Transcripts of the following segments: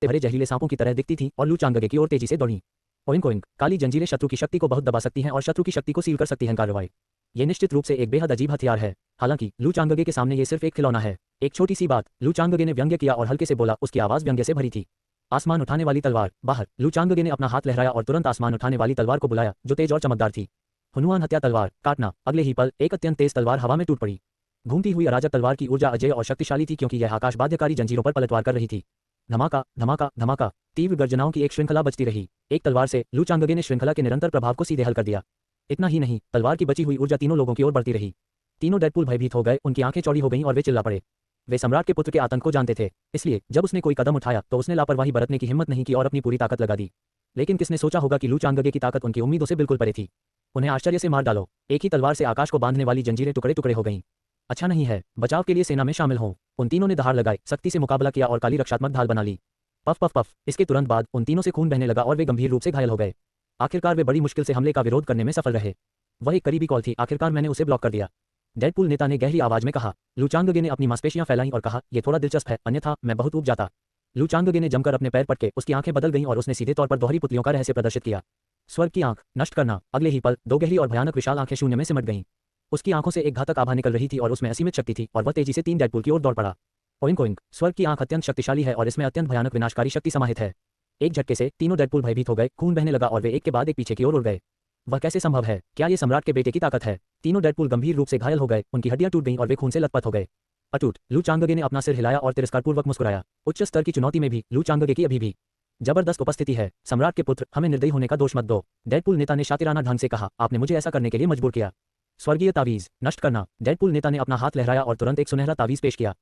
से भरे जहरीले सांपों की तरह दिखती थीं और लू चांगगे की ओर तेजी से दौड़ी। ओइंक ओइंक, काली जंजीरें शत्रु की शक्ति को बहुत दबा सकती हैं और शत्रु की शक्ति को सील कर सकती हैं। कार्रवाई, ये निश्चित रूप से एक बेहद अजीब हथियार है। हालांकि लू चांगगे के सामने ये सिर्फ एक खिलौना है। एक छोटी सी बात, लू चांगगे ने व्यंग्य किया और हल्के से बोला। उसकी आवाज व्यंग्य से भरी थी। आसमान उठाने वाली तलवार। बाहर, लू चांगगे ने अपना हाथ लहराया और तुरंत आसमान उठाने वाली तलवार को बुलाया, जो तेज और चमकदार थी। हुनुआन हत्या तलवार, काटना। अगले ही पल एक अत्यंत तेज तलवार हवा में टूट पड़ी। घूमती हुई अराजक तलवार की ऊर्जा अजेय और शक्तिशाली थी, क्योंकि यह आकाश बाध्यकारी जंजीरों पर पलटवार कर रही थी। धमाका धमाका धमाका, तीव्र गर्जनाओं की एक श्रृंखला बजती रही। एक तलवार से लू चांगगे ने श्रृंखला के निरंतर प्रभाव को सीधे हल कर दिया। इतना ही नहीं, तलवार की बची हुई ऊर्जा तीनों लोगों की ओर बढ़ती रही। तीनों डेडपूल भयभीत हो गए, उनकी आंखें चौड़ी हो गईं और वे चिल्ला पड़े। वे सम्राट के पुत्र के आतंक को जानते थे, इसलिए जब उसने कोई कदम उठाया तो उसने लापरवाही बरतने की हिम्मत नहीं की और अपनी पूरी ताकत लगा दी। लेकिन किसने सोचा होगा कि लू चांगगे की ताकत उनकी उम्मीदों से बिल्कुल परे थी। उन्हें आश्चर्य से मार डालो। एक ही तलवार से आकाश को बांधने वाली जंजीरें टुकड़े टुकड़े हो गईं। अच्छा नहीं है, बचाव के लिए सेना में शामिल हों। उन तीनों ने दहाड़ लगाई, सख्ती से मुकाबला किया और काली रक्षात्मक ढाल बना ली। पफ पफ पफ, इसके तुरंत बाद उन तीनों से खून बहने लगा और वे गंभीर रूप से घायल हो गए। आखिरकार वे बड़ी मुश्किल से हमले का विरोध करने में सफल रहे। वह एक करीबी कॉल थी, आखिरकार मैंने उसे ब्लॉक कर दिया। डेडपूल नेता ने गहरी आवाज में कहा। लू चांगगे ने अपनी मांसपेशियां फैलाईं और कहा, यह थोड़ा दिलचस्प है, अन्यथा मैं बहुत ऊब जाता। लू चांगगे ने जमकर अपने पैर पटके, उसकी आंखें बदल गईं और उसने सीधे तौर पर दोहरी पुतलियों का रहस्य प्रदर्शित किया। स्वर्ग की आंख, नष्ट करना। अगले ही पल दो गहरी और भयानक विशाल आंखें शून्य में सिमट गईं। उसकी आंखों से एक घातक आभा निकल रही थी और उसमें असीमित शक्ति थी और वह तेजी से तीन डेडपूल की ओर दौड़ पड़ा। ओइंक ओइंक, स्वर्ग की आंख अत्यंत शक्तिशाली है और इसमें अत्यंत भयानक विनाशकारी शक्ति समाहित है। एक झटके से तीनों डेडपूल भयभीत हो गए, खून बहने लगा और वे एक के बाद एक पीछे की ओर उड़ गए। वह कैसे संभव है? क्या ये सम्राट के बेटे की ताकत है? तीनों डेडपूल गंभीर रूप से घायल हो गए, उनकी हड्डियां टूट गईं और वे खून से लथपथ हो गए। अटूट, लू चांगगे ने अपना सिर हिलाया और तिरस्कारपूर्वक मुस्कुराया। उच्च स्तर की चुनौती में भी लू चांगगे की अभी भी जबरदस्त उपस्थिति है। सम्राट के पुत्र, हमें निर्दयी होने का दोष मत दो। डेडपूल नेता ने शातिराना ढंग से कहा, आपने मुझे ऐसा करने के लिए मजबूर किया। स्वर्गीय तावीज, नष्ट करना। डेडपूल नेता ने अपना हाथ लहराया और तुरंत एक सुनहरा तावीज पेश किया।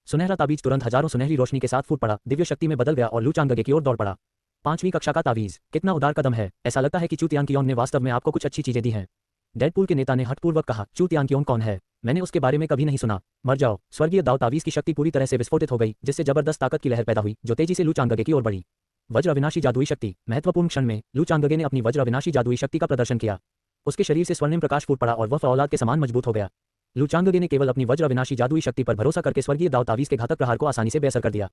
सुनहरा तावीज तुरंत हजारों सुनहरी रोशनी के साथ फूट पड़ा, दिव्य शक्ति में बदल गया और लू चांगगे की ओर दौड़ पड़ा। 5वीं कक्षा का तावीज, कितना उदार कदम है। ऐसा लगता है कि चू तियांकियोंग ने वास्तव में आपको कुछ अच्छी चीजें दी हैं। डेडपूल के नेता ने हठपूर्वक कहा, चू तियांकियोंग कौन है? मैंने उसके बारे में कभी नहीं सुना। मर जाओ। स्वर्गीय दाव तावीज की शक्ति पूरी तरह से विस्फोटित हो गई, जिससे जबरदस्त ताकत की लहर पैदा हुई, जो तेजी से लू चांगगे की ओर बढ़ी। वज्र अविनाशी जादुई शक्ति। महत्वपूर्ण क्षण में लू चांगगे ने अपनी वज्र अविनाशी जादुई शक्ति का प्रदर्शन किया। उसके शरीर से स्वर्णिम प्रकाश फूट पड़ा और वह फौलाद के समान मजबूत हो गया। लू चांगगे ने केवल अपनी वज्र अविनाशी जादुई शक्ति पर भरोसा करके स्वर्गीय दाव तावीज के घातक प्रहार को आसानी से बेअसर कर दिया।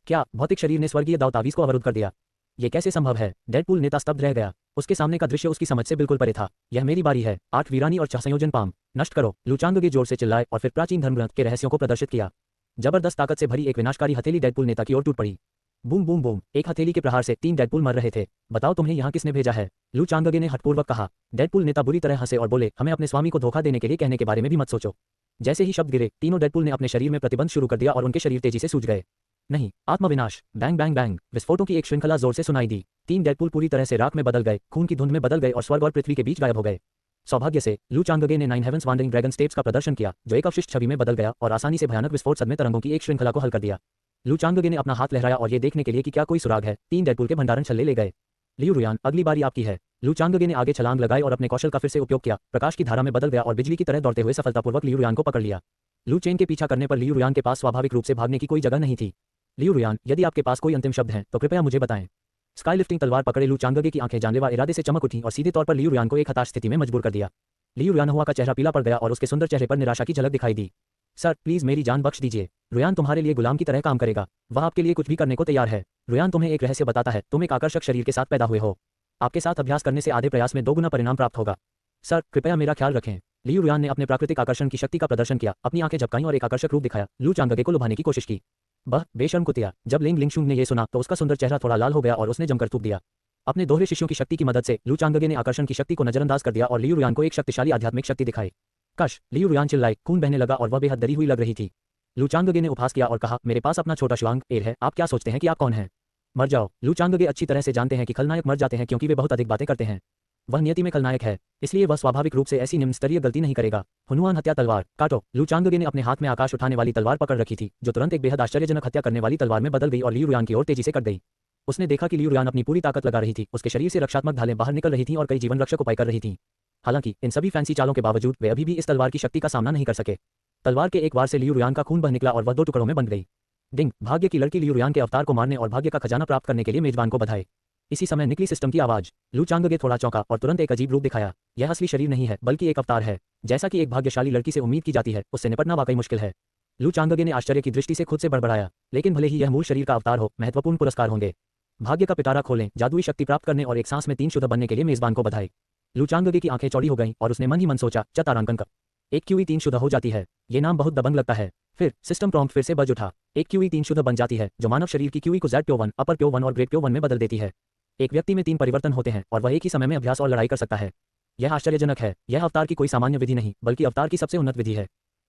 क्या भौतिक शरीर ने स्वर्गीय दाव तावीज को अवरुद्ध कर दिया? ये कैसे संभव है? डेडपूल नेता स्तब्ध रह गया। उसके सामने का दृश्य उसकी समझ से बिल्कुल परे था। यह मेरी बारी है। 8 वीरानी और 6 संयोजन पाम, नष्ट करो। लू चांगगे जोर से चिल्लाए और फिर प्राचीन धर्मग्रंथ के रहस्यों को प्रदर्शित किया। जबरदस्त ताकत से भरी एक विनाशकारी हथेली डेडपूल नेता की ओर टूट पड़ी। बूम बूम बूम, एक हथेली के प्रहार से 3 डेडपूल मर रहे थे। बताओ तुम्हें यहाँ किसने भेजा है? लू चांगगे ने हठपूर्वक कहा। डेडपूल नेता बुरी तरह हंसे और बोले, हमें अपने स्वामी को धोखा देने के लिए कहने के बारे में भी मत सोचो। जैसे ही शब्द गिरे, तीनों डेडपूल ने अपने शरीर में प्रतिबंध शुरू कर दिया और उनके शरीर तेजी से सूज गए। नहीं, आत्मविनाश। बैंग बैंग बैंग, विस्फोटों की एक श्रृंखला जोर से सुनाई दी। 3 डेडपूल पूरी तरह से राख में बदल गए, खून की धुंध में बदल गए और स्वर्ग और पृथ्वी के बीच गायब हो गए। सौभाग्य से लू चांगगे ने 9 हेवंस वांडरिंग ड्रैगन स्टेप्स का प्रदर्शन किया, जो एक अवशिष्ट छवि में बदल गया और आसानी से भयानक विस्फोट सदमे तरंगों की एक श्रृंखला को हल कर दिया। लू चांगगे ने अपना हाथ लहराया और ये देखने के लिए कि क्या कोई सुराग है, 3 डेडपूल के भंडारण छल्ले ले गए। लियू रुयान, अगली बारी आपकी है। लू चांगगे ने आगे छलांग लगाई और अपने कौशल का फिर से उपयोग किया। प्रकाश की धारा में बदल गया और बिजली की तरह दौड़ते हुए सफलतापूर्वक लियू रुयान को पकड़ लिया। लू चेन के पीछा करने पर लियू रुयान के पास स्वाभाविक रूप से भागने की कोई जगह नहीं थी। लियू रुयान, यदि आपके पास कोई अंतिम शब्द हैं तो कृपया मुझे बताएं। स्काई लिफ्टिंग तलवार पकड़े लू चांगगे की आंखें जानलेवा इरादे से चमक उठीं और सीधे तौर पर लियू रुयान को एक हताश स्थिति में मजबूर कर दिया। लियू रुयान हुआ का चेहरा पीला पड़ गया और उसके सुंदर चेहरे पर निराशा की झलक दिखाई दी। सर, प्लीज मेरी जान बख्श दीजिए। रुयान तुम्हारे लिए गुलाम की तरह काम करेगा। वह आपके लिए कुछ भी करने को तैयार है। रुयान तुम्हें एक रहस्य बताता है, तुम एक आकर्षक शरीर के साथ पैदा हुए हो। आपके साथ अभ्यास करने से आधे प्रयास में 2 गुना परिणाम प्राप्त होगा। सर, कृपया मेरा ख्याल रखें। लियू रुयान ने अपने प्राकृतिक आकर्षण की शक्ति का प्रदर्शन किया, अपनी आंखें झपकाईं और एक आकर्षक रूप दिखाया, लू चांगगे को लुभाने की कोशिश की। बह, बेशर्म कुतिया। जब लिंग लिंगशुंग ने यह सुना तो उसका सुंदर चेहरा थोड़ा लाल हो गया और उसने जमकर थूक दिया। अपने दोहरे शिष्यों की शक्ति की मदद से लू चांगगे ने आकर्षण की शक्ति को नजरअंदाज कर दिया और लियू रुयान को एक शक्तिशाली आध्यात्मिक शक्ति दिखाई। कश, लियू रुयान चिल्लाए, खून बहने लगा और वह बेहद डरी हुई लग रही थी। लू चांगगे ने उपहास किया और कहा, मेरे पास अपना छोटा श्वांग एर है, आप क्या सोचते हैं कि आप कौन हैं? मर जाओ। लू चांगगे अच्छी तरह से जानते हैं कि खलनायक मर जाते हैं क्योंकि वे बहुत अधिक बातें करते हैं। वह नियति में खलनायक है, इसलिए वह स्वाभाविक रूप से ऐसी निम्न स्तरीय गलती नहीं करेगा। हुनुआन हत्या तलवार, काटो। लू चांगगे ने अपने हाथ में आकाश उठाने वाली तलवार पकड़ रखी थी, जो तुरंत एक बेहद आश्चर्यजनक हत्या करने वाली तलवार में बदल गई और लियू रुयान की ओर तेजी से कट गई। उसने देखा कि लियू रुयान अपनी पूरी ताकत लगा रही थी, उसके शरीर से रक्षात्मक ढालें बाहर निकल रही थीं और कई जीवन रक्षक उपाय कर रही थीं। हालांकि इन सभी फैंसी चालों के बावजूद वे अभी भी इस तलवार की शक्ति का सामना नहीं कर सके। तलवार के एक वार से लियू रुयान का खून बह निकला और वह 2 टुकड़ों में बंध गई। डिंग, भाग्य की लड़की लियू रुयान के अवतार को मारने और भाग्य का खजाना प्राप्त करने के लिए मेजबान को बधाई। इसी समय निकली सिस्टम की आवाज। लू चांगगे थोड़ा चौंका और तुरंत एक अजीब रूप दिखाया। यह असली शरीर नहीं है, बल्कि एक अवतार है। जैसा कि एक भाग्यशाली लड़की से उम्मीद की जाती है, उससे निपटना वाकई मुश्किल है। लू चांगगे ने आश्चर्य की दृष्टि से खुद से बड़बड़ाया, लेकिन भले ही यह मूल शरीर का अवतार हो, महत्वपूर्ण पुरस्कार होंगे। भाग्य का पिटारा खोलें, जादुई शक्ति प्राप्त करने और एक सांस में 3 शुद्ध बनने के लिए मेजबान को बधाई। लू चांगगे की आंखें चौड़ी हो गईं और उसने मन ही मन सोचा, च तारांकन का एक क्यूई 3 शुद्ध हो जाती है। ये नाम बहुत दबंग लगता है। फिर सिस्टम प्रॉम्प्ट फिर से बज उठा। एक क्यूई 3 शुद्ध बन जाती है, जो मानव शरीर की क्यूई को Z-P1, अपर P1 और ग्रेड P1 में बदल देती है। एक व्यक्ति में 3 परिवर्तन होते हैं और वह एक ही समय में अभ्यास और लड़ाई कर सकता है। यह आश्चर्यजनक है। यह अवतार की कोई सामान्य विधि नहीं, बल्कि अवतार की सबसे उन्नत विधि है।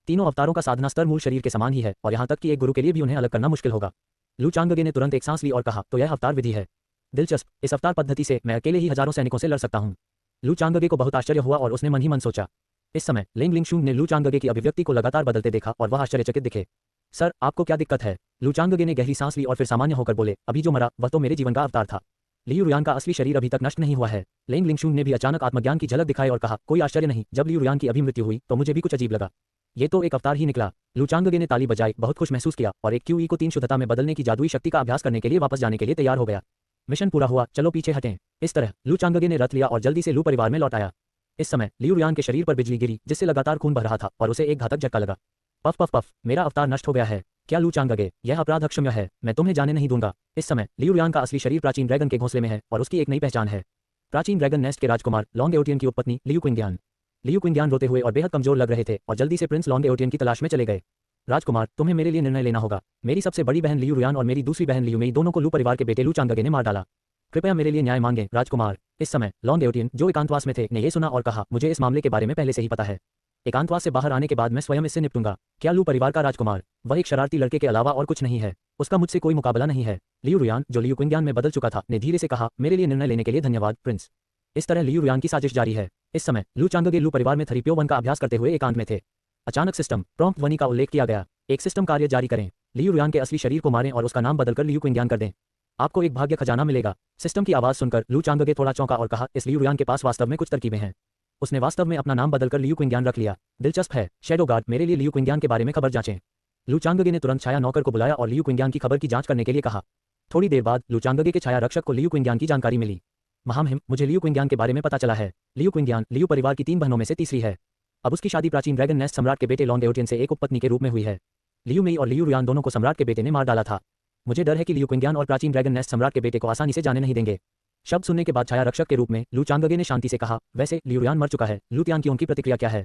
तीनों अवतारों का साधना स्तर मूल शरीर के समान ही है और यहाँ तक कि एक गुरु के लिए भी उन्हें अलग करना मुश्किल होगा। लू चांगगे ने तुरंत एक सांस ली और कहा, तो यह अवतार विधि है। दिलचस्प। इस अवतार पद्धति से मैं अकेले ही हजारों सैनिकों से लड़ सकता हूँ। लू चांगगे को बहुत आश्चर्य हुआ और उसने मन ही मन सोचा। इस समय लिंग लिंगशुंग ने लू चांगगे की अभिव्यक्ति को लगातार बदलते देखा और वह आश्चर्यचकित दिखे। सर, आपको क्या दिक्कत है? लू चांगगे ने गहरी सांस ली और फिर सामान्य होकर बोले, अभी जो मरा वह तो मेरे जीवन का अवतार था। लियू रुयान का असली शरीर अभी तक नष्ट नहीं हुआ है। लिंग लिंगशुंग ने भी अचानक आत्मज्ञान की झलक दिखाई और कहा, कोई आश्चर्य नहीं, जब लियू रुयान की अभी मृत्यु हुई तो मुझे भी कुछ अजीब लगा। ये तो एक अवतार ही निकला। लू चांगगे ने ताली बजाई, बहुत खुश महसूस किया और एक क्यूई को 3 शुद्धता में बदलने की जादुई शक्ति का अभ्यास करने के लिए वापस जाने के लिए तैयार हो गया। मिशन पूरा हुआ, चलो पीछे हटें। इस तरह लू चांगगे ने रथ लिया और जल्दी से लू परिवार में लौट आया। इस समय लियू रुयान के शरीर पर बिजली गिरी, जिससे लगातार खून बह रहा था और उसे एक घातक झटका लगा। पफ पफ पफ, मेरा अवतार नष्ट हो गया है। क्या लू चांगगे, यह अपराध अक्षम्य है, मैं तुम्हें जाने नहीं दूंगा। इस समय लियू रुयान का असली शरीर प्राचीन ड्रैगन के घोंसले में है और उसकी एक नई पहचान है। प्राचीन ड्रैगन नेस्ट के राजकुमार लॉन्ग एओटियन की उपपत्नी लियू क्विंग्यान। लियू क्विंग्यान रोते हुए और बेहद कमजोर लग रहे थे और जल्दी से प्रिंस लॉन्ग एओटियन की तलाश में चले गए। राजकुमार, तुम्हें मेरे लिए निर्णय लेना होगा। मेरी सबसे बड़ी बहन लियू रुयान और मेरी दूसरी बहन लियू मेई दोनों को लू परिवार के बेटे लू चांगगे ने मार डाला। कृपया मेरे लिए न्याय मांगें, राजकुमार। इस समय लॉन्ग एओटियन, जो एकांतवास में थे, ने यह सुना और कहा, मुझे इस मामले के बारे में पहले से ही पता है। एकांतवास से बाहर आने के बाद मैं स्वयं इससे निपटूंगा। क्या लू परिवार का राजकुमार? वह एक शरारती लड़के के अलावा और कुछ नहीं है। उसका मुझसे कोई मुकाबला नहीं है। लियू रुयान, जो लियू क्विंग्यान में बदल चुका था, ने धीरे से कहा, मेरे लिए निर्णय लेने के लिए धन्यवाद, प्रिंस। इस तरह लियू रुयान की साजिश जारी है। इस समय लू चांगगे लू परिवार में 3P1 का अभ्यास करते हुए एकांत में थे। अचानक सिस्टम प्रॉम्प्ट ध्वनि का उल्लेख किया गया। एक सिस्टम कार्य जारी करें। लियू रुयान के असली शरीर को मारें और उसका नाम बदलकर लियू क्विंग्यान कर दें। आपको एक भाग्य खजाना मिलेगा। सिस्टम की आवाज सुनकर लू चांगगे थोड़ा चौंका और कहा, इस लियू रुयान के पास वास्तव में कुछ तरकीबें हैं। उसने वास्तव में अपना नाम बदलकर लियू क्विंग्यान रख लिया। दिलचस्प है। शैडो गार्ड, मेरे लिए लियू क्विंग्यान के बारे में खबर जांचें। लू चांगगे ने तुरंत छाया नौकर को बुलाया और लियू क्विंग्यान की खबर की जांच करने के लिए कहा। थोड़ी देर बाद लू चांगगे के छाया रक्षक को लियू क्विंग्यान की जानकारी मिली। महामहिम, मुझे लियू क्विंग्यान के बारे में पता चला है। लियू क्विंग्यान लियू परिवार की 3 बहनों में से तीसरी है। अब उसकी शादी प्राचीन ड्रैगन नेस्ट सम्राट के बेटे लॉन्ग एओटियन से एक उपपत्नी के रूप में हुई है। लियू मेई और लियू रुयान दोनों को सम्राट के बेटे ने मार डाला था। मुझे डर है कि लियू क्विंग्यान और प्राचीन ड्रैगन नेस्ट सम्राट के बेटे को आसानी से जाने नहीं देंगे। शब्द सुनने के बाद छाया रक्षक के रूप में लू चांगगे ने शांति से कहा, वैसे लियू रुयान मर चुका है। लू त्यानकियोंग की प्रतिक्रिया क्या है?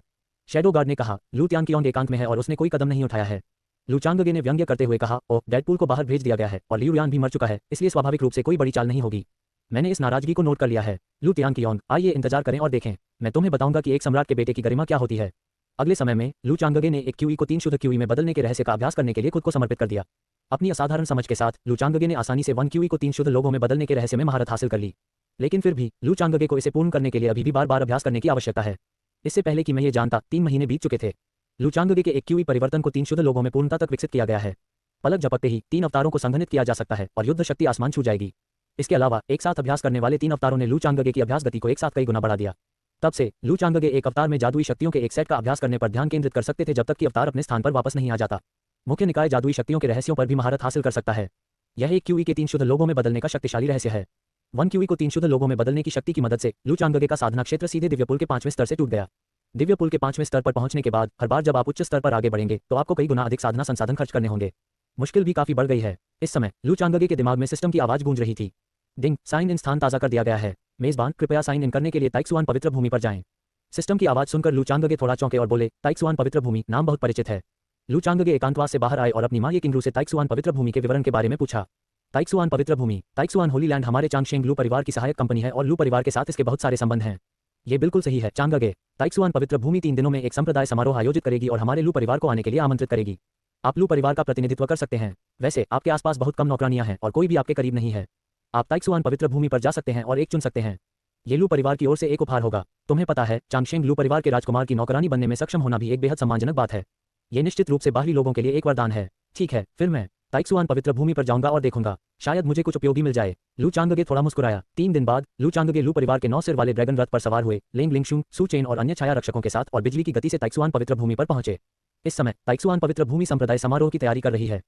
शैडो गार्ड ने कहा, लू त्यानकियोंग एकांत में है और उसने कोई कदम नहीं उठाया है। लू चांगगे ने व्यंग्य करते हुए कहा, ओह, डेडपूल को बाहर भेज दिया गया है और लियू रुयान भी मर चुका है, इसलिए स्वाभाविक रूप से कोई बड़ी चाल नहीं होगी। मैंने इस नाराजगी को नोट कर लिया है। लू त्यानकियोंग, आइए इंतजार करें और देखें। मैं तुम्हें बताऊंगा कि एक सम्राट के बेटे की गरिमा क्या होती है। अगले समय में लू चांगगे ने एक क्यूई को 3 शुद्ध क्यूई में बदलने के रहस्य का अभ्यास करने के लिए खुद को समर्पित कर दिया। अपनी असाधारण समझ के साथ लू चांगगे ने आसानी से 1 क्यूई को 3 शुद्ध लोगों में बदलने के रहस्य में महारत हासिल कर ली। लेकिन फिर भी लू चांगगे को इसे पूर्ण करने के लिए अभी भी बार-बार अभ्यास करने की आवश्यकता है। इससे पहले कि मैं ये जानता, 3 महीने बीत चुके थे। लू चांगगे के एक क्यूई परिवर्तन को 3 शुद्ध लोगों में पूर्णता तक विकसित किया गया है। पलक झपकते ही 3 अवतारों को संघनित किया जा सकता है और युद्ध शक्ति आसमान छू जाएगी। इसके अलावा एक साथ अभ्यास करने वाले 3 अवतारों ने लू चांगगे की अभ्यास गति को एक साथ कई गुना बढ़ा दिया। तब से लू चांगगे एक अवतार में जादुई शक्तियों के एक सेट का अभ्यास करने पर ध्यान केंद्रित कर सकते थे जब तक कि अवतार अपने स्थान पर वापस नहीं आ जाता। मुख्य निकाय जादुई शक्तियों के रहस्यों पर भी महारत हासिल कर सकता है। यह एक क्यूई के 3 शुद्ध लोगों में बदलने का शक्तिशाली रहस्य है। 1 क्यूई को 3 शुद्ध लोगों में बदलने की शक्ति की मदद से लू चांगगे का साधना क्षेत्र सीधे दिव्यपुल के 5वें स्तर से टूट गया। दिव्यपुल के 5वें स्तर पर पहुंचने के बाद हर बार जब आप उच्च स्तर पर आगे बढ़ेंगे तो आपको कई गुना अधिक साधना संसाधन खर्च करने होंगे। मुश्किल भी काफी बढ़ गई है। इस समय लू चांगगे के दिमाग में सिस्टम की आवाज गूंज रही थी। डिंग, साइन इन स्थान ताज़ा कर दिया गया है। मेजबान, कृपया साइन इन करने के लिए ताइक्सुआन पवित्र भूमि पर जाएं। सिस्टम की आवाज सुनकर लू चांगगे थोड़ा चौंके और बोले, ताइक्सुआन पवित्र भूमि, नाम बहुत परिचित है। लू चांगगे एकांतवास से बाहर आए और अपनी मां ये किंगरू से ताइक्सुआन पवित्र भूमि के विवरण के बारे में पूछा। ताइक्सुआन पवित्र भूमि, ताइक्सुआन होली लैंड हमारे चांगशेंग लू परिवार की सहायक कंपनी है और लू परिवार के साथ इसके बहुत सारे संबंध हैं। ये बिल्कुल सही है चांगगे। ताइक्सुआन पवित्र भूमि 3 दिनों में एक संप्रदाय समारोह आयोजित करेगी और हमारे लू परिवार को आने के लिए आमंत्रित करेगी। आप लू परिवार का प्रतिनिधित्व कर सकते हैं। वैसे आपके आसपास बहुत कम नौकरानियां हैं और कोई भी आपके करीब नहीं है। आप ताइक्सुआन पवित्र भूमि पर जा सकते हैं और एक चुन सकते हैं। ये लू परिवार की ओर से एक उपहार होगा। तुम्हें पता है, चांगशेंग लू परिवार के राजकुमार की नौकरानी बनने में सक्षम होना भी एक बेहद सम्मानजनक बात है। ये निश्चित रूप से बाहरी लोगों के लिए एक वरदान है। ठीक है, फिर मैं ताइक्सुआन पवित्र भूमि पर जाऊंगा और देखूंगा, शायद मुझे कुछ उपयोगी मिल जाए। लू चांगगे थोड़ा मुस्कुराया। 3 दिन बाद लू चांगगे लू परिवार के 9 सिर वाले ड्रैगन रथ पर सवार हुए, लिंग लिंगशुंग, सू चेन और अन्य छाया रक्षकों के साथ और बिजली की गति से ताइक्सुआन पवित्र भूमि पर पहुंचे। इस समय ताइक्सुआन पवित्र भूमि संप्रदाय समारोह की तैयारी कर रही है।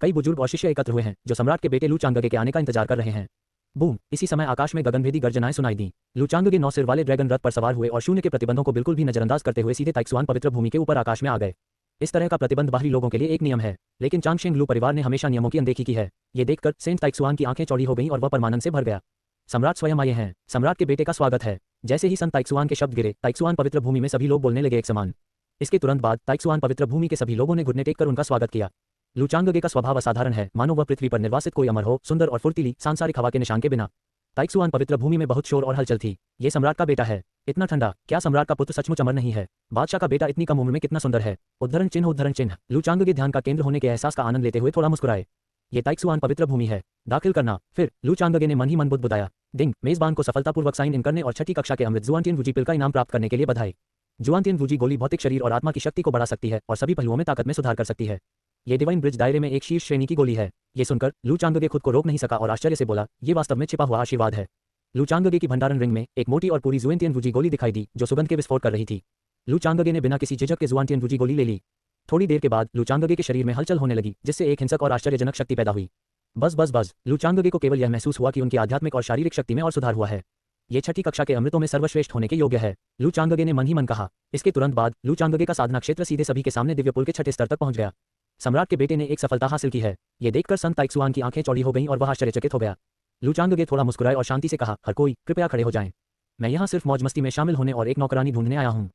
कई बुजुर्ग और शिष्य एकत्र हुए हैं जो सम्राट के बेटे लू चांगगे के आने का इंतजार कर रहे हैं। बूम, इसी समय आकाश में गगनभेदी गर्जनाएं सुनाई दी। लू चांगगे 9 सिर वाले ड्रैगन रथ पर सवार हुए और शून्य के प्रतिबंधों को बिल्कुल भी नजरअंदाज करते हुए सीधे ताइक्सुआन पवित्र भूमि के ऊपर आकाश में आ गए। इस तरह का प्रतिबंध बाहरी लोगों के लिए एक नियम है, लेकिन चांगशेंग लू परिवार ने हमेशा नियमों की अनदेखी की है। ये देखकर सेंट ताइक्सुआन की आंखें चौड़ी हो गईं और वह परमानंद से भर गया। सम्राट स्वयं आए हैं, सम्राट के बेटे का स्वागत है। जैसे ही संत ताइक्सुआन के शब्द गिरे, ताइक्सुआन पवित्र भूमि में सभी लोग बोलने लगे एक समान। इसके तुरंत बाद ताइक्सुआन पवित्र भूमि के सभी लोगों ने घुटने टेक कर उनका स्वागत किया। लू चांगगे का स्वभाव असाधारण है, मानो वह पृथ्वी पर निर्वासित कोई अमर हो, सुंदर और फुर्तीली, सांसारिक हवा के निशान के बिना। ताइक्सुआन पवित्र भूमि में बहुत शोर और हलचल थी। ये सम्राट का बेटा है, इतना ठंडा, क्या सम्राट का पुत्र सचमुच अमर नहीं है? बादशाह का बेटा इतनी कम उम्र में कितना सुंदर है? उद्धरण चिन्ह उद्धरण चिन्ह। लू चांगगे ध्यान का केंद्र होने के एहसास का आनंद लेते हुए थोड़ा मुस्कुराए। ये ताइक्सुआन पवित्र भूमि है, दाखिल करना। फिर लू चांगगे ने मन ही मन बुदबुदाया। डिंग, मेजबान को सफलतापूर्वक साइन इन करने और छठी कक्षा के अमृत जुआनटियन वूजी पिल का इनाम प्राप्त करने के लिए बधाई। जुआनटियन वूजी गोली भौतिक शरीर और आत्मा की शक्ति को बढ़ा सकती है और सभी पहलुओं में ताकत में सुधार कर सकती है। ये डिवाइन ब्रिज दायरे में एक शीर्ष श्रेणी की गोली है। ये सुनकर लू चांगगे खुद को रोक नहीं सका और आश्चर्य से बोला, ये वास्तव में छिपा हुआ आशीर्वाद है। लू चांगगे की भंडारण रिंग में एक मोटी और पूरी जुआनटियन वूजी गोली दिखाई दी जो सुगंध के विस्फोट कर रही थी। लू चांगगे ने बिना किसी झिझक के जुआनटियन वूजी गोली ले ली। थोड़ी देर के बाद लू चांगगे के शरीर में हलचल होने लगी, जिससे एक हिंसक और आश्चर्यजनक शक्ति पैदा हुई। बस लू चांगगे को केवल यह महसूस हुआ कि उनकी आध्यात्मिक और शारीरिक शक्ति में और सुधार हुआ है। ये छठी कक्षा के अमृतों में सर्वश्रेष्ठ होने के योग्य है, लू चांगगे ने मन ही मन कहा। इसके तुरंत बाद लू चांगगे का साधना क्षेत्र सीधे सभी के सामने दिव्य पुल के छठे स्तर तक पहुंच गया। सम्राट के बेटे ने एक सफलता हासिल की है। ये देखकर संत ताइक्सुआन की आंखें चौड़ी हो गईं और वह आश्चर्यचकित हो गया। लू चांगगे थोड़ा मुस्कुराए और शांति से कहा, हर कोई कृपया खड़े हो जाएं। मैं यहाँ सिर्फ मौज मस्ती में शामिल होने और एक नौकरानी ढूंढने आया हूँ।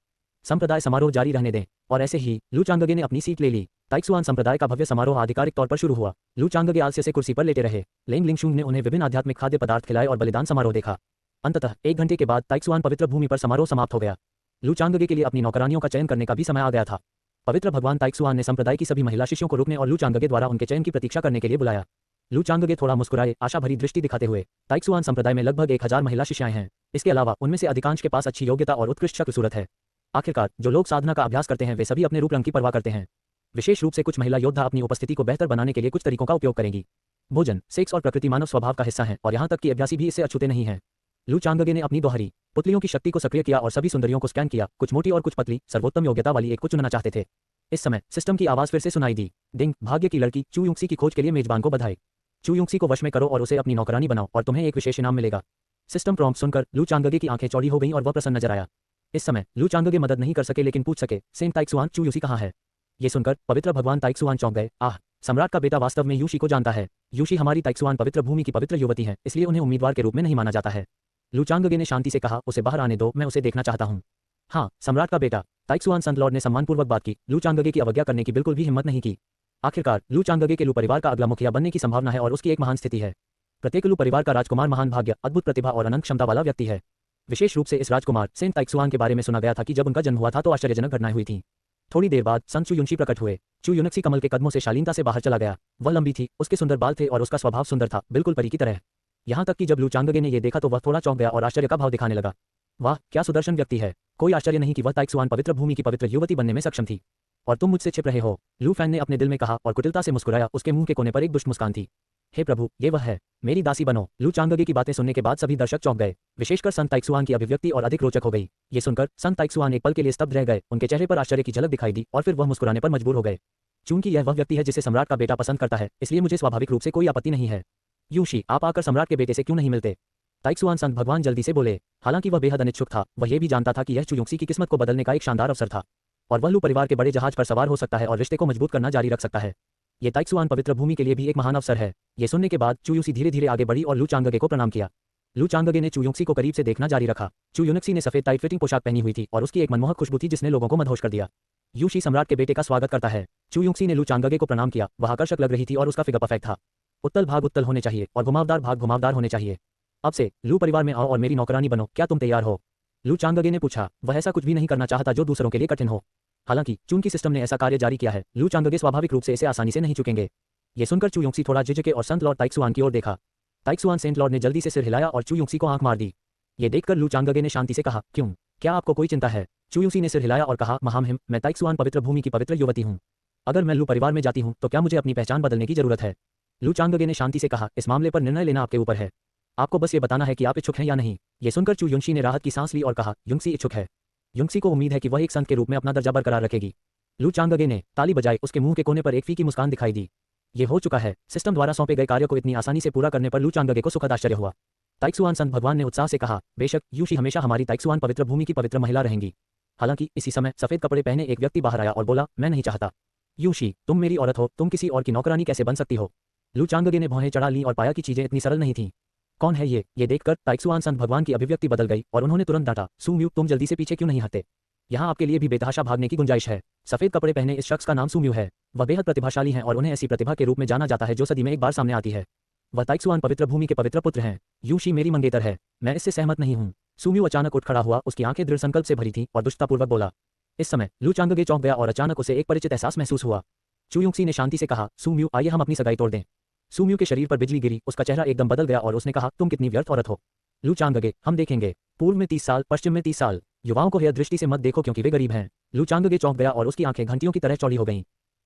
संप्रदाय समारोह जारी रहने दें। और ऐसे ही लू चांगगे ने अपनी सीट ले ली। ताइक्सुआन संप्रदाय का भव्य समारोह आधिकारिक तौर पर शुरू हुआ। लू चांगगे आलस्य से कुर्सी पर लेटे रहे। लेंग लिंगशुंग ने उन्हें विभिन्न आध्यात्मिक खाद्य पदार्थ खिलाए और बलिदान समारोह देखा। अंततः 1 घंटे के बाद ताइक्सुआन पवित्र भूमि पर समारोह समाप्त हो गया। लू चांगगे के लिए अपनी नौकरानियों का चयन करने का भी समय आ गया था। पवित्र भगवान ताइक्सुआन ने संप्रदाय की सभी महिला शिष्यों को रुकने और लू चांगगे द्वारा उनके चयन की प्रतीक्षा करने के लिए बुलाया। लू चांगगे थोड़ा मुस्कुराए, आशा भरी दृष्टि दिखाते हुए। ताइक्सुआन संप्रदाय में लगभग 1000 महिला शिष्याएं हैं। इसके अलावा उनमें से अधिकांश के पास अच्छी योग्यता और उत्कृष्ट शक्ल सूरत है। आखिरकार जो लोग साधना का अभ्यास करते हैं वे सभी अपने रूप रंग की परवाह करते हैं। विशेष रूप से कुछ महिला योद्धा अपनी उपस्थिति को बेहतर बनाने के लिए कुछ तरीकों का उपयोग करेंगी। भोजन, सेक्स और प्रकृति मानव स्वभाव का हिस्सा है और यहाँ तक कि अभ्यासी भी इससे अछूते नहीं है। लू चांगगे ने अपनी दोहरी पुतलियों की शक्ति को सक्रिय किया और सभी सुंदरियों को स्कैन किया। कुछ मोटी और कुछ पतली, सर्वोत्तम योग्यता वाली एक को चुनना चाहते थे। इस समय सिस्टम की आवाज फिर से सुनाई दी। डिंग, भाग्य की लड़की चू युक्सी की खोज के लिए मेजबान को बधाई। चू युक्सी को वश में करो और उसे अपनी नौकरानी बनाओ और तुम्हें एक विशेष इनाम मिलेगा। सिस्टम प्रॉम्प्ट सुनकर लू चांगगे की आंखें चौड़ी हो गईं और वह प्रसन्न नजर आया। इस समय लू चांगगे मदद नहीं कर सके लेकिन पूछ सके, सेंट ताइक्सुआन चू युसी कहाँ है? ये सुनकर पवित्र भगवान ताइक्सुआन चौंक गए। आह, सम्राट का बेटा वास्तव में यूशी को जानता है। यूशी हमारी ताइक्सुआन पवित्र भूमि की पवित्र युवती है, इसलिए उन्हें उम्मीदवार के रूप में नहीं माना जाता है। लू चांगगे ने शांति से कहा, उसे बाहर आने दो, मैं उसे देखना चाहता हूँ। हाँ, सम्राट का बेटा। ताइक्सुआन संत लॉर्ड ने सम्मानपूर्वक बात की। लू चांगगे की अवज्ञा करने की बिल्कुल भी हिम्मत नहीं की। आखिरकार लू चांगगे के लू परिवार का अगला मुखिया बनने की संभावना है और उसकी एक महान स्थिति है। प्रत्येक लू परिवार का राजकुमार महान भाग्य, अद्भुत प्रतिभा और अनंत क्षमता वाला व्यक्ति है। विशेष रूप से इस राजकुमार सेंट ताइक्सुआन के बारे में सुना गया था कि जब उनका जन्म हुआ था तो आश्चर्यजनक घटनाएं हुई थीं। थोड़ी देर बाद संत चू युनशी प्रकट हुए। चू युनक्सी कमल के कदमों से शालीनता से बाहर चला गया। वह लंबी थी, उसके सुंदर बाल थे और उसका स्वभाव सुंदर था, बिल्कुल परी की तरह। यहाँ तक कि जब लू चांगगे ने यह देखा तो वह थोड़ा चौंक गया और आश्चर्य का भाव दिखाने लगा। वाह, क्या सुदर्शन व्यक्ति है। कोई आश्चर्य नहीं कि वह ताइक्सुआन पवित्र भूमि की पवित्र युवती बनने में सक्षम थी। और तुम मुझसे छिप रहे हो, लू फैन ने अपने दिल में कहा और कुटिलता से मुस्कुराया। उसके मुंह के कोने पर एक दुष्ट मुस्कान थी। हे प्रभु, ये वह है, मेरी दासी बनो। लू चांगगे की बातें सुनने के बाद सभी दर्शक चौंक गए। विशेषकर संत ताइक्सुआन की अभिव्यक्ति और अधिक रोचक हो गई। ये सुनकर संत ताइक्सुआन एक पल के लिए स्तब्ध रह गए। उनके चेहरे पर आश्चर्य की झलक दिखाई दी और फिर वह मुस्कुराने पर मजबूर हो गए। चूंकि यह वह व्यक्ति है जिसे सम्राट का बेटा पसंद करता है, इसलिए मुझे स्वाभाविक रूप से कोई आपत्ति नहीं है। यूशी, आप आकर सम्राट के बेटे से क्यों नहीं मिलते? ताइक्सुआन संत भगवान जल्दी से बोले। हालांकि वह बेहद अनिच्छुक था, वह यह भी जानता था कि यह चू युक्सी की किस्मत को बदलने का एक शानदार अवसर था और वह लू परिवार के बड़े जहाज पर सवार हो सकता है और रिश्ते को मजबूत करना जारी रख सकता है। ये ताइक्सुआन पवित्र भूमि के लिए भी एक महान अवसर है। ये सुनने के बाद चू युक्सी धीरे धीरे आगे बढ़ी और लू चांगगे को प्रणाम किया। लू चांगगे ने चू युक्सी को करीब से देखना जारी रखा। चू युनक्सी ने सफेद टाइट फिटिंग पोशाक पहनी हुई थी और उसकी एक मनमोहक खुशबू थी जिसने लोगों को मदहोश कर दिया। यूशी सम्राट के बेटे का स्वागत करता है। चू युक्सी ने लू चांगगे को प्रणाम किया। वह आकर्षक लग रही थी और उसका फिगर परफेक्ट था। उत्तल भाग उत्तल होने चाहिए और घुमावदार भाग घुमावदार होने चाहिए। अब से लू परिवार में आओ और मेरी नौकरानी बनो, क्या तुम तैयार हो? लू चांगगे ने पूछा। वह ऐसा कुछ भी नहीं करना चाहता जो दूसरों के लिए कठिन हो। हालांकि चूंकि सिस्टम ने ऐसा कार्य जारी किया है, लू चांगगे स्वाभाविक रूप से इसे आसानी से नहीं चुकेंगे। ये सुनकर चू युक्सी थोड़ा झिझके और संत लॉर्ड ताइक्सुआन की ओर देखा। ताइक्सुआन सेंट लॉर्ड ने जल्दी से सिर हिलाया और चू युक्सी को आंख मार दी। ये देखकर लू चांगगे ने शांति से कहा, क्यों, क्या आपको कोई चिंता है? चू युक्सी ने सिर हिलाया और कहा, महामहिम, मैं ताइक्सुआन पवित्र भूमि की पवित्र युवती हूँ। अगर मैं लू परिवार में जाती हूँ तो क्या मुझे अपनी पहचान बदलने की जरूरत है? लू चांगगे ने शांति से कहा, इस मामले पर निर्णय लेना आपके ऊपर है। आपको बस ये बताना है कि आप इच्छुक हैं या नहीं। ये सुनकर चू युनशी ने राहत की सांस ली और कहा, युनक्सी इच्छुक है। युनक्सी को उम्मीद है कि वह एक संत के रूप में अपना दर्जा बरकरार रखेगी। लू चांगगे ने ताली बजाई। उसके मुंह के कोने पर एक फीकी मुस्कान दिखाई दी। ये हो चुका है। सिस्टम द्वारा सौंपे गए कार्य को इतनी आसानी से पूरा करने पर लू चांगगे को सुखद आश्चर्य हुआ। ताइक्सुआन संत भगवान ने उत्साह से कहा, बेशक यूशी हमेशा हमारी ताइक्सुआन पवित्र भूमि की पवित्र महिला रहेंगी। हालांकि इसी समय सफेद कपड़े पहने एक व्यक्ति बाहर आया और बोला, मैं नहीं चाहता। यूशी, तुम मेरी औरत हो, तुम किसी और की नौकरानी कैसे बन सकती हो? लू चांगगे ने भौहें चढ़ा ली और पाया कि चीजें इतनी सरल नहीं थीं। कौन है ये देखकर ताइक्सुआन संत भगवान की अभिव्यक्ति बदल गई और उन्होंने तुरंत डांटा, सू म्यू, तुम जल्दी से पीछे क्यों नहीं हटते? यहाँ आपके लिए भी बेतहाशा भागने की गुंजाइश है। सफेद कपड़े पहने इस शख्स का नाम सू म्यू है। वह बेहद प्रतिभाशाली हैं और उन्हें ऐसी प्रतिभा के रूप में जाना जाता है जो सदी में एक बार सामने आती है। वह ताइक्सुआन पवित्र भूमि के पवित्र पुत्र हैं। यूशी मेरी मंगेतर है, मैं इससे सहमत नहीं हूँ। सू म्यू अचानक उठ खड़ा हुआ, उसकी आंखें दृढ़ संकल्प से भरी थीं और दुष्टतापूर्वक बोला। इस समय लू चांगगे चौंक गया और अचानक उसे एक परिचित एहसास महसूस हुआ। चुयुक्सी ने शांति से कहा, सू म्यू, आइए हम अपनी सगाई तोड़ दें। सू म्यू के शरीर पर बिजली गिरी, उसका चेहरा एकदम बदल गया और उसने कहा, तुम कितनी व्यर्थ औरत हो। लू चांगगे, हम देखेंगे। पूर्व में 30 साल, पश्चिम में 30 साल। युवाओं को यह दृष्टि से मत देखो क्योंकि वे गरीब हैं। लू चांगगे चौंक गया और उसकी आंखें घंटियों की तरह चौड़ी हो गईं।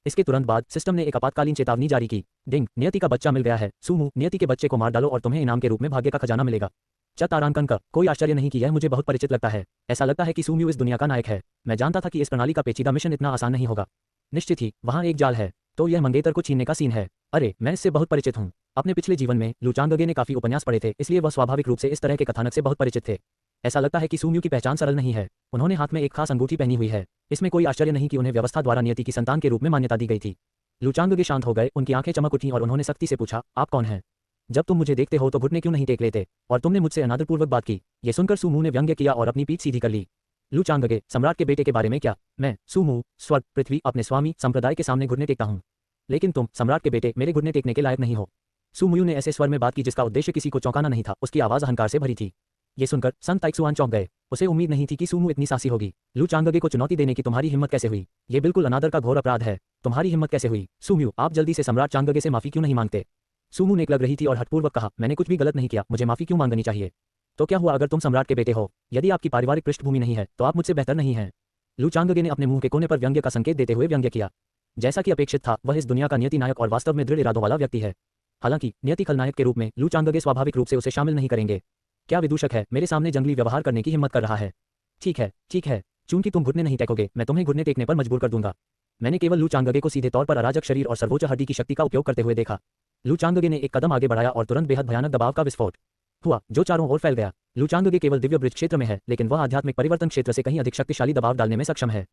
इसके तुरंत बाद सिस्टम ने एक आपातकालीन चेतावनी जारी की। डिंग, नियति का बच्चा मिल गया है। सूमू, नियति के बच्चे को मार डालो और तुम्हें इनाम के रूप में भाग्य का खजाना मिलेगा। चतारांकन का कोई आश्चर्य नहीं कि यह मुझे बहुत परिचित लगता है। ऐसा लगता है कि सूम्यू इस दुनिया का नायक है। मैं जानता था कि इस प्रणाली का पेचीदा मिशन इतना आसान नहीं होगा। निश्चित ही वहाँ एक जाल है। तो यह मंगेतर को छीनने का सीन है। अरे, मैं इससे बहुत परिचित हूँ। अपने पिछले जीवन में लू चांगगे ने काफी उपन्यास पढ़े थे, इसलिए वह स्वाभाविक रूप से इस तरह के कथानक से बहुत परिचित थे। ऐसा लगता है कि सूम्यू की पहचान सरल नहीं है। उन्होंने हाथ में एक खास अंगूठी पहनी हुई है। इसमें कोई आश्चर्य नहीं कि उन्हें व्यवस्था द्वारा नियति की संतान के रूप में मान्यता दी गई थी। लू चांगगे शांत हो गए, उनकी आंखें चमक उठीं और उन्होंने सख्ती से पूछा, आप कौन हैं? जब तुम मुझे देखते हो तो घुटने क्यों नहीं टेक लेते? और तुमने मुझसे अनादरपूर्वक बात की। ये सुनकर सूमू ने व्यंग्य किया और अपनी पीठ सीधी कर ली। लू चांगगे, सम्राट के बेटे के बारे में क्या? मैं सूमू, स्वर्ग, पृथ्वी, अपने स्वामी संप्रदाय के सामने घुटने टेकता हूँ। लेकिन तुम, सम्राट के बेटे, मेरे घुटने टेकने के लायक नहीं हो। सूमू ने ऐसे स्वर में बात की जिसका उद्देश्य किसी को चौंकाना नहीं था। उसकी आवाज अहंकार से भरी थी। ये सुनकर संत ताइक्सुआन चौंक गए। उसे उम्मीद नहीं थी कि सूमू इतनी साहसी होगी। लू चांगगे को चुनौती देने की तुम्हारी हिम्मत कैसे हुई? ये बिल्कुल अनादर का घोर अपराध है। तुम्हारी हिम्मत कैसे हुई? सूम्यू, आप जल्दी से सम्राट चांगगे से माफी क्यों नहीं मांगते? सूमू ने लग रही थी और हठपूर्वक कहा, मैंने कुछ भी गलत नहीं किया, मुझे माफी क्यों मांगनी चाहिए? तो क्या हुआ अगर तुम सम्राट के बेटे हो? यदि आपकी पारिवारिक पृष्ठभूमि नहीं है तो आप मुझसे बेहतर नहीं हैं। लू चांगगे ने अपने मुंह के कोने पर व्यंग्य का संकेत देते हुए व्यंग्य किया। जैसा कि अपेक्षित था, वह इस दुनिया का नियति नायक और वास्तव में दृढ़ इरादों वाला व्यक्ति है। हालांकि नियति खलनायक के रूप में लू चांगगे स्वाभाविक रूप से उसे शामिल नहीं करेंगे। क्या विदूषक है, मेरे सामने जंगली व्यवहार करने की हिम्मत कर रहा है। ठीक है, चूंकि तुम घुटने नहीं टेकोगे, मैं तुम्हें घुटने टेकने पर मजबूर कर दूंगा। मैंने केवल लू चांगगे को सीधे तौर पर अराजक शरीर और सर्वोच्च हड्डी की शक्ति का उपयोग करते हुए देखा। लू चांगगे ने एक कदम आगे बढ़ाया और तुरंत बेहद भयानक दबाव का विस्फोट हुआ जो चारों ओर फैल गया। लू चांगगे केवल दिव्य वृत्त क्षेत्र में है, लेकिन वह आध्यात्मिक परिवर्तन क्षेत्र से कहीं अधिक शक्तिशाली दबाव डालने में सक्षम है।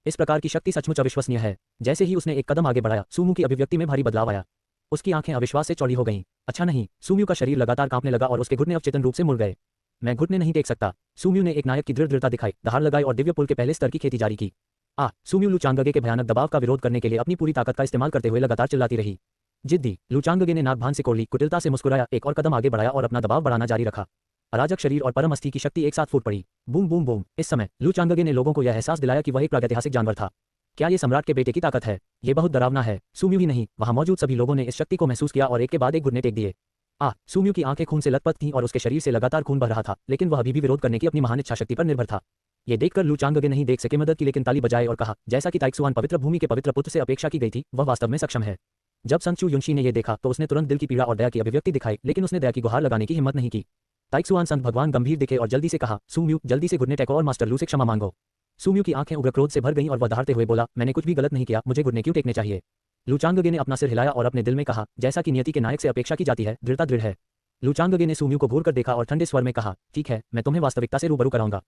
इस प्रकार की शक्ति सचमुच अविश्वसनीय है। जैसे ही उसने एक कदम आगे बढ़ाया, सूमू की अभिव्यक्ति में भारी बदलाव आया। उसकी आंखें अविश्वास से चौड़ी हो गईं। अच्छा नहीं, सूम्यू का शरीर लगातार कांपने लगा और उसके घुटने अवचेतन रूप से मुड़ गए। मैं घुटने नहीं टेक सकता। सूम्यू ने एक नायक की दृढ़ता दिखाई, दहाड़ लगाई और दिव्य पुल के पहले स्तर की खेती जारी की। सूम्यू लू चांगगे के भयानक दबाव का विरोध करने के लिए अपनी पूरी ताकत का इस्तेमाल करते हुए लगातार चिल्लाती रही। जिद्दी लू चांगगे ने नाक भान से कोड़ ली, कुटिलता से मुस्कुराया, एक और कदम आगे बढ़ाया और अपना दबाव बढ़ाना जारी रखा। अराजक शरीर और परम अस्थि की शक्ति एक साथ फूट पड़ी। Boom boom boom. इस समय लू चांगगे ने लोगों को यह एहसास दिलाया कि वह एक प्रागैतिहासिक जानवर था। क्या ये सम्राट के बेटे की ताकत है? ये बहुत डरावना है। सूम्यू ही नहीं, वहां मौजूद सभी लोगों ने इस शक्ति को महसूस किया और एक के बाद एक घुटने टेक दिए। सूम्यू की आंखें खून से लथपथ थीं और उसके शरीर से लगातार खून बह रहा था, लेकिन वह अभी भी विरोध करने की अपनी महान इच्छा शक्ति पर निर्भर था। ये देखकर लू चांगगे नहीं देख सके मदद की, लेकिन ताली बजाए और कहा, जैसा कि ताइक्सुआन पवित्र भूमि के पवित्र पुत्र से अपेक्षा की गई थी, वह वास्तव में सक्षम है। जब संत चू युनशी ने यह देखा तो उसने तुरंत दिल की पीड़ा और दया की अभिव्यक्ति दिखाई, लेकिन उसने दया की गुहार लगाने की हिम्मत नहीं की। ताइक्सुआन संत भगवान गंभीर दिखे और जल्दी से कहा, सूम्यू, जल्दी से घुटने टेको और मास्टर लू से क्षमा मांगो। सूम्यू की आंखें उग्र क्रोध से भर गईं और वह दहाड़ते हुए बोला, मैंने कुछ भी गलत नहीं किया, मुझे घुटने क्यों टेकने चाहिए? लू चांगगे ने अपना सिर हिलाया और अपने दिल में कहा, जैसा कि नियति के नायक से अपेक्षा की जाती है, दृढ़ता दृढ़ है। लू चांगगे ने सूम्यू को घूर कर देखा और ठंडे स्वर में कहा, ठीक है, मैं तुम्हें वास्तविकता से रूबरू कराऊंगा।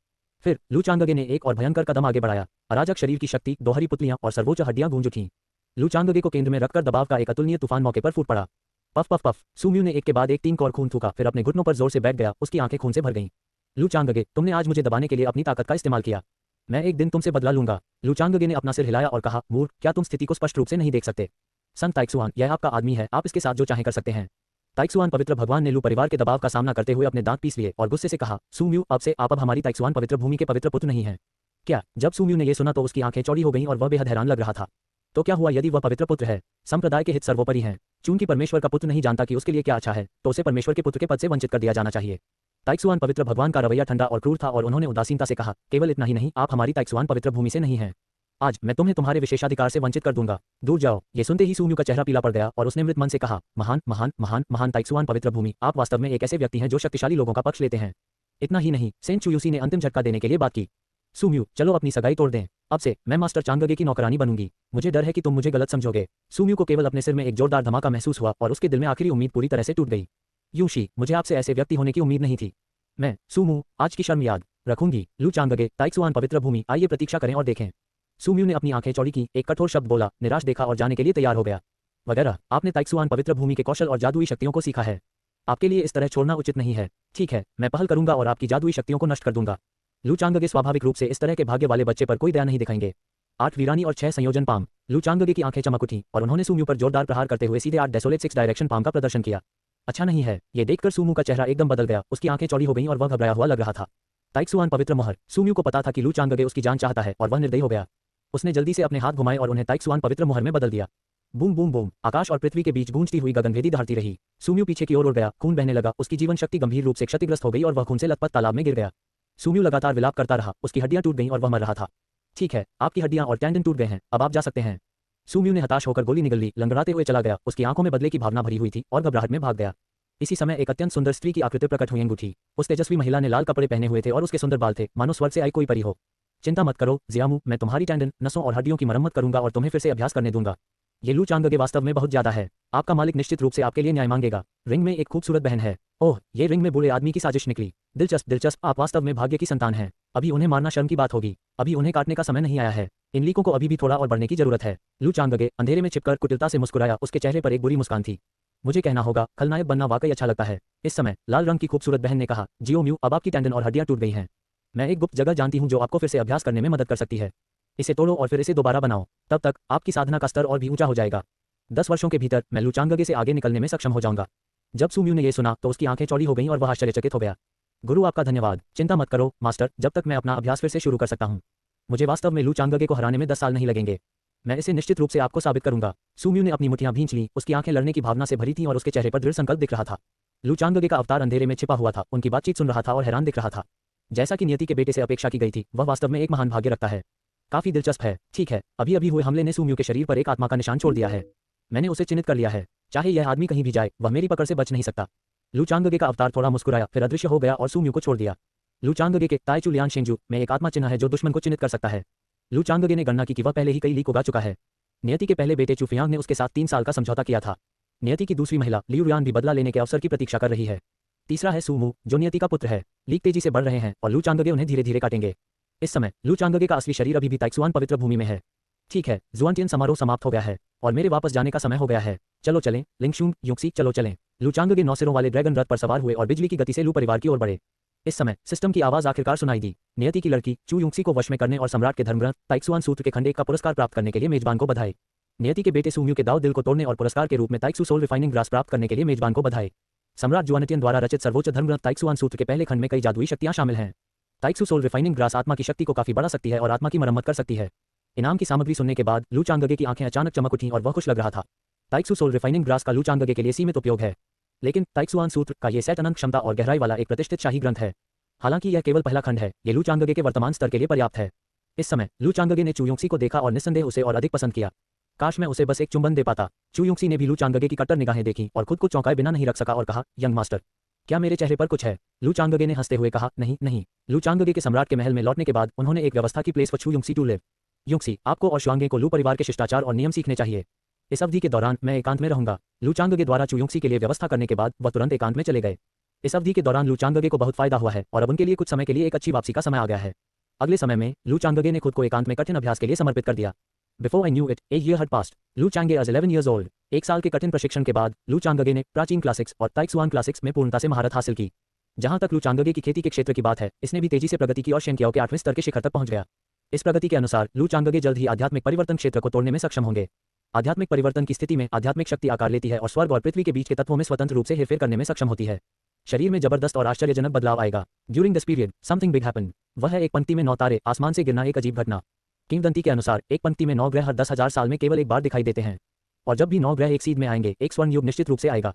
फिर लू चांगगे ने एक और भयंकर कदम आगे बढ़ाया। अराजक शरीर की शक्ति, दोहरी पुतलियां और सर्वोच्च हड्डियां गूंज उठीं। लू चांगगे को केंद्र में रखकर दबाव का एक अतुलनीय तूफान मौके पर फूट पड़ा। Puff puff puff. सूम्यू ने एक के बाद एक 3 कौर खून थूका, फिर अपने घुटनों पर जोर से बैठ गया। उसकी आंखें खून से भर गईं। लू चांगगे, तुमने आज मुझे दबाने के लिए अपनी ताकत का इस्तेमाल किया। मैं एक दिन तुमसे बदला लूंगा। लू चांगगे ने अपना सिर हिलाया और कहा, मूर्ख, क्या तुम स्थिति को स्पष्ट रूप से नहीं देख सकते? संत ताइक्सुआन, यह आपका आदमी है, आप इसके साथ जो चाहे कर सकते हैं। ताइक्सुआन पवित्र भगवान ने लू परिवार के दबाव का सामना करते हुए अपने दांत पीस लिए और गुस्से से कहा, सूम्यू, अब हमारी ताइक्सुआन पवित्र भूमि के पवित्र पुत्र नहीं है। क्या? जब सूम्यू ने यह सुना तो उसकी आंखें चौड़ी हो गईं और वह बेहद हैरान लग रहा था। तो क्या हुआ यदि वह पवित्र पुत्र है? संप्रदाय के हित सर्वोपरि हैं। चूंकि परमेश्वर का पुत्र नहीं जानता कि उसके लिए क्या अच्छा है, तो उसे परमेश्वर के पुत्र के पद से वंचित कर दिया जाना चाहिए। ताइक्सुआन पवित्र भगवान का रवैया ठंडा और क्रूर था और उन्होंने उदासीनता से कहा, केवल इतना ही नहीं, आप हमारी ताइक्सुआन पवित्र भूमि से नहीं हैं। आज मैं तुम्हें तुम्हारे विशेषाधिकार से वंचित कर दूंगा। दूर जाओ। ये सुनते ही सूम्यू का चेहरा पीला पड़ गया और उसने मृत मन से कहा, महान महान महान महान ताइक्सुआन पवित्र भूमि, आप वास्तव में एक ऐसे व्यक्ति हैं जो शक्तिशाली लोगों का पक्ष लेते हैं। इतना ही नहीं, सेंट चुयुसी ने अंतिम झटका देने के लिए बात की। सूम्यू, चलो अपनी सगाई तोड़ दें। अब से मैं मास्टर चांगगे की नौकरानी बनूंगी। मुझे डर है कि तुम मुझे गलत समझोगे। सूम्यू को केवल अपने सिर में एक जोरदार धमाका महसूस हुआ और उसके दिल में आखिरी उम्मीद पूरी तरह से टूट गई। यूशी, मुझे आपसे ऐसे व्यक्ति होने की उम्मीद नहीं थी। मैं सूमू, आज की शर्म याद। रखूंगी। लू चांगगे, ताइक्सुआन पवित्र भूमि, आइए प्रतीक्षा करें और देखें। सुम्यू ने अपनी आंखें चौड़ी की, एक कठोर शब्द बोला, निराश देखा और जाने के लिए तैयार हो गया। वगैरह, आपने ताइक्सुआन पवित्र भूमि के कौशल और जादुई शक्तियों को सीखा है। आपके लिए इस तरह छोड़ना उचित नहीं है। ठीक है, मैं पहल करूंगा और आपकी जादुई शक्तियों को नष्ट कर दूंगा। लू चांगगे स्वाभाविक रूप से इस तरह के भाग्य वाले बच्चे पर कोई दया नहीं दिखाएंगे। 8 वीरानी और 6 संयोजन पाम। लू चांगगे की आंखें चमक उठीं और उन्होंने सुम्यू पर जोरदार प्रहार करते हुए सीधे 8 डेसोलेट 6 डायरेक्शन पाम का प्रदर्शन किया। अच्छा नहीं है, ये देखकर सुम्यू का चेहरा एकदम बदल गया, उसकी आंखें चौड़ी हो गईं और वह घबराया हुआ लग रहा था। ताइक्सुआन पवित्र मोहर। सुम्यू को पता था कि लू चांगगे उसकी जान चाहता है और वह निर्दयी हो गया। उसने जल्दी से अपने हाथ घुमाए और उन्हें ताइक्सुआन पवित्र मोहर में बदल दिया। बूम बूम बूम, आकाश और पृथ्वी के बीच गूंजती हुई गगनभेदी दहाड़ती रही। सुम्यू पीछे की ओर उड़ गया, खून बहने लगा, उसकी जीवन शक्ति गंभीर रूप से क्षतिग्रस्त हो गई और वह खून से लथपथ तालाब में गिर गया। सुम्यू लगातार विलाप करता रहा, उसकी हड्डियां टूट गईं और वह मर रहा था। ठीक है, आपकी हड्डियां और टेंडन टूट गए हैं, अब आप जा सकते हैं। सुम्यू ने हताश होकर गोली निगल ली, लंगड़ाते हुए चला गया, उसकी आंखों में बदले की भावना भरी हुई थी और घबराहट में भाग गया। इसी समय एक अत्यंत सुंदर स्त्री की आकृति प्रकट हुई अंगूठी। उस तेजस्वी महिला ने लाल कपड़े पहने हुए थे और उसके सुंदर बाल थे, मानो स्वर्ग से आई कोई परी हो। चिंता मत करो जियामू, मैं तुम्हारी टेंडन, नसों और हड्डियों की मरम्मत करूंगा और तुम्हें फिर से अभ्यास करने दूंगा। ये लू चांगगे वास्तव में बहुत ज्यादा है। आपका मालिक निश्चित रूप से आपके लिए न्याय मांगेगा। रिंग में एक खूबसूरत बहन है। ओह, ये रिंग में बूढ़े आदमी की साजिश निकली। दिलचस्प दिलचस्प, आप वास्तव में भाग्य की संतान हैं। अभी उन्हें मारना शर्म की बात होगी। अभी उन्हें काटने का समय नहीं आया है। इन लीकों को अभी भी थोड़ा और बढ़ने की जरूरत है। लू चांगगे अंधेरे में छिपकर कुटिलता से मुस्कुराया, उसके चेहरे पर एक बुरी मुस्कान थी। मुझे कहना होगा, खलनायक बनना वाकई अच्छा लगता है। इस समय लाल रंग की खूबसूरत बहन ने कहा, जियो म्यू, अब आपकी टेंडन और हड्डियां टूट गई हैं। मैं एक गुप्त जगह जानती हूँ जो आपको फिर से अभ्यास करने में मदद कर सकती है। इसे तोड़ो और फिर इसे दोबारा बनाओ, तब तक आपकी साधना का स्तर और भी ऊंचा हो जाएगा। 10 वर्षों के भीतर मैं लू चांगगे से आगे निकलने में सक्षम हो जाऊंगा। जब सुम्यू ने यह सुना तो उसकी आंखें चौड़ी हो गईं और वह आश्चर्यचकित हो गया। गुरु, आपका धन्यवाद। चिंता मत करो मास्टर, जब तक मैं अपना अभ्यास फिर से शुरू कर सकता हूँ। मुझे वास्तव में लू चांगगे को हराने में 10 साल नहीं लगेंगे। मैं इसे निश्चित रूप से आपको साबित करूंगा। सुम्यू ने अपनी मुठ्ठियां भींच लीं, उसकी आंखें लड़ने की भावना से भरी थीं और उसके चेहरे पर दृढ़ संकल्प दिख रहा था। लू चांगगे का अवतार अंधेरे में छिपा हुआ था, उनकी बातचीत सुन रहा था और हैरान दिख रहा था। जैसा कि नियति के बेटे से अपेक्षा की गई थी, वह वास्तव में एक महान भाग्य रखता है। काफी दिलचस्प है। ठीक है, अभी अभी हुए हमले ने सुम्यू के शरीर पर एक आत्मा का निशान छोड़ दिया है। मैंने उसे चिन्हित कर लिया है। चाहे यह आदमी कहीं भी जाए, वह मेरी पकड़ से बच नहीं सकता। लू चांगगे का अवतार थोड़ा मुस्कुराया, फिर अदृश्य हो गया और सुम्यू को छोड़ दिया। लू चांगगे के ताइचू लियान शेंजू में एक आत्मा चिन्ह है जो दुश्मन को चिन्हित कर सकता है। लू चांगगे ने गणना की कि वह पहले ही कई लीक उगा चुका है। नियति के पहले बेटे चुफियांग ने उसके साथ 3 साल का समझौता किया था। नियति की दूसरी महिला लियू रुयान भी बदला लेने के अवसर की प्रतीक्षा कर रही है। तीसरा है सुमू, जो नियति का पुत्र है। लीक तेजी से बढ़ रहे हैं और लू चांगगे उन्हें धीरे धीरे काटेंगे। इस समय लू चांगगे का असली शरीर अभी भी ताइक्सुआन पवित्र भूमि में है। ठीक है, जुआनटियन समारोह समाप्त हो गया है और मेरे वापस जाने का समय हो गया है। चलो चलें, लिंगशुंग, युक्सी, चलो चलें। लू चांगगे 9 सिरों वाले ड्रैगन रथ पर सवार हुए और बिजली की गति से लू परिवार की ओर बढ़े। इस समय सिस्टम की आवाज आखिरकार सुनाई दी। नियति की लड़की चू युक्सी को वश में करने और सम्राट के धर्मग्रंथ ताइक्सुआन सूत्र के खंड 1 का पुरस्कार प्राप्त करने के लिए मेजबान को बधाई। नियति के बेटे सुम्यू के दाव दिल को तोड़ने और पुरस्कार के रूप में ताइक्सु सोल रिफाइनिंग ग्रास प्राप्त करने के लिए मेजबान को बधाई। सम्राट जुआनटियन द्वारा रचित सर्वोच्च धर्मग्रंथ ताइक्सुआन सूत्र के पहले खंड में कई जादुई शक्तियां शामिल हैं। ताइक्सु सोल रिफाइनिंग ग्रास आत्मा की शक्ति को काफी बढ़ा सकती है और आत्मा की मरम्मत कर सकती है। इनाम की सामग्री सुनने के बाद लू चांगगे की आंखें अचानक चमक उठीं और वह खुश लग रहा था। ताइक्सु सोल रिफाइनिंग ग्रास का लू चांगगे के लिए सीमित उपयोग है, लेकिन ताइक्सुआन सूत्र का ये सेट अनंत क्षमता और गहराई वाला एक प्रतिष्ठित शाही ग्रंथ है। हालांकि यह केवल पहला खंड है, ये लू चांगगे के वर्तमान स्तर के लिए पर्याप्त है। इस समय लू चांगगे ने चू युक्सी को देखा और निस्संदेह उसे और अधिक पसंद किया। काश मैं उसे बस एक चुंबन दे पाता। चू युक्सी ने भी लू चांगगे की कट्टर निगाहें देखी और खुद को चौंकाए बिना नहीं रख सका और कहा, यंग मास्टर, क्या मेरे चेहरे पर कुछ है? लू चांगगे ने हंसते हुए कहा, नहीं नहीं। लू चांगगे के सम्राट के महल में लौटने के बाद उन्होंने एक व्यवस्था की प्लेस फॉर चू युक्सी टू लिव। युक्सी, आपको और शुआंगे को लू परिवार के शिष्टाचार और नियम सीखने चाहिए। इस अवधि के दौरान मैं एकांत में रहूंगा। लू चांगगे द्वारा चू युक्सी के लिए व्यवस्था करने के बाद वह तुरंत एकांत में चले गए। इस अवधि के दौरान लू चांगगे को बहुत फायदा हुआ है और अब उनके लिए कुछ समय के लिए एक अच्छी वापसी का समय आ गया है। अगले समय में लू चांगगे ने खुद को एकांत में कठिन अभ्यास के लिए समर्पित कर दिया। Before I knew it, a year had passed. Lu Changge was 11 years old. 1 साल के कठिन प्रशिक्षण के बाद लू चांगगे ने प्राचीन क्लासिक्स और ताइक्सुआन क्लासिक्स में पूर्णता से महारत हासिल की। जहां तक लू चांगगे की खेती के क्षेत्र की बात है, इसने भी तेजी से प्रगति की और शेनकियाओ के 8वें स्तर के शिखर तक पहुंच गया। इस प्रगति के अनुसार लू चांगगे जल्द ही आध्यात्मिक परिवर्तन क्षेत्र को तोड़ने में सक्षम होंगे। आध्यात्मिक परिवर्तन की स्थिति में आध्यात्मिक शक्ति आकार लेती है और स्वर्ग और पृथ्वी के बीच के तत्वों में स्वतंत्र रूप से हेरफेर करने में सक्षम होती है। शरीर में जबरदस्त और आश्चर्यजनक बदलाव आएगा। During this period something big happened. वह है एक पंक्ति में 9 तारे, आसमान से गिरना एक अजीब घटना। किंवदंती के अनुसार एक पंक्ति में 9 ग्रह हर 10,000 साल में केवल एक बार दिखाई देते हैं, और जब भी 9 ग्रह एक सीध में आएंगे, एक स्वर्ण युग निश्चित रूप से आएगा।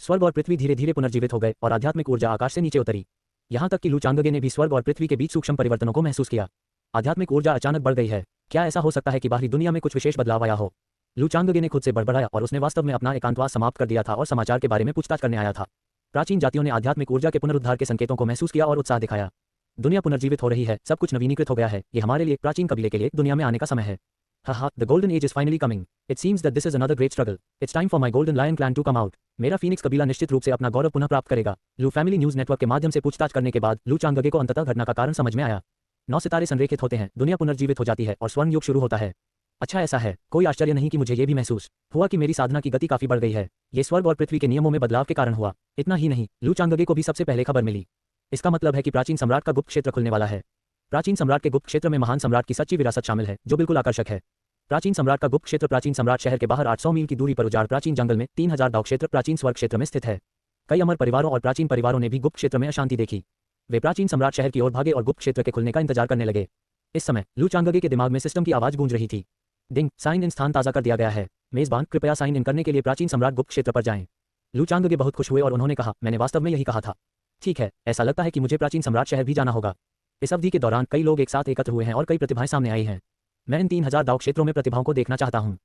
स्वर्ग और पृथ्वी धीरे धीरे पुनर्जीवित हो गए और आध्यात्मिक ऊर्जा आकाश से नीचे उतरी। यहाँ तक कि लू चांगगे ने भी स्वर्ग और पृथ्वी के बीच सूक्ष्म परिवर्तनों को महसूस किया। आध्यात्मिक ऊर्जा अचानक बढ़ गई है। क्या ऐसा हो सकता है कि बाहरी दुनिया में कुछ विशेष बदलाव आया हो? लू चांगगे ने खुद से बड़बड़ाया और उसने वास्तव में अपना एकांतवास समाप्त कर दिया था और समाचार के बारे में पूछताछ करने आया था। प्राचीन जातियों ने आध्यात्मिक ऊर्जा के पुनरुद्धार के संकेतों को महसूस किया और उत्साह दिखाया। दुनिया पुनर्जीवित हो रही है, सब कुछ नवीनीकृत हो गया है। ये हमारे लिए प्राचीन कबीले के लिए दुनिया में आने का समय है। Haha, the golden age is finally coming. It seems that this is another great struggle. It's time for my golden lion clan to come out. मेरा फीनिक्स कबीला निश्चित रूप से अपना गौरव पुनः प्राप्त करेगा। लू फैमिली न्यूज नेटवर्क के माध्यम से पूछताछ करने के बाद लू चांगगे को अंततः घटना का कारण समझ में आया। 9 सितारे संरेखित होते हैं, दुनिया पुनर्जीवित हो जाती है और स्वर्ण युग शुरू होता है। अच्छा ऐसा है, कोई आश्चर्य नहीं कि मुझे ये भी महसूस हुआ कि मेरी साधना की गति काफी बढ़ गई है। ये स्वर्ग और पृथ्वी के नियमों में बदलाव के कारण हुआ। इतना ही नहीं, लू चांगगे को भी सबसे पहले खबर मिली। इसका मतलब है कि प्राचीन सम्राट का गुप्त क्षेत्र खुलने वाला है। प्राचीन सम्राट के गुप्त क्षेत्र में महान सम्राट की सच्ची विरासत शामिल है, जो बिल्कुल आकर्षक है। प्राचीन सम्राट का गुप्त क्षेत्र प्राचीन सम्राट शहर के बाहर 800 मील की दूरी पर उजाड़ प्राचीन जंगल में 3000 दाव क्षेत्र प्राचीन स्वर्ग क्षेत्र में स्थित है। कई अमर परिवारों और प्राचीन परिवारों ने भी गुप्त क्षेत्र में अशांति देखी। वे प्राचीन सम्राट शहर की ओर भागे और गुप्त क्षेत्र के खुलने का इंतजार करने लगे। इस समय लू चांगगे के दिमाग में सिस्टम की आवाज गूंज रही थी। डिंग, साइन इन स्थान ताज़ा कर दिया गया है। मेजबान, कृपया साइन इन करने के लिए प्राचीन सम्राट गुप्त क्षेत्र पर जाएं। लू चांगगे बहुत खुश हुए और उन्होंने कहा, मैंने वास्तव में यही कहा था। ठीक है, ऐसा लगता है कि मुझे प्राचीन सम्राट शहर भी जाना होगा। इस अवधि के दौरान कई लोग एक साथ एकत्र हुए हैं और कई प्रतिभाएं सामने आई हैं। मैं इन 3000 दाव क्षेत्रों में प्रतिभाओं को देखना चाहता हूं।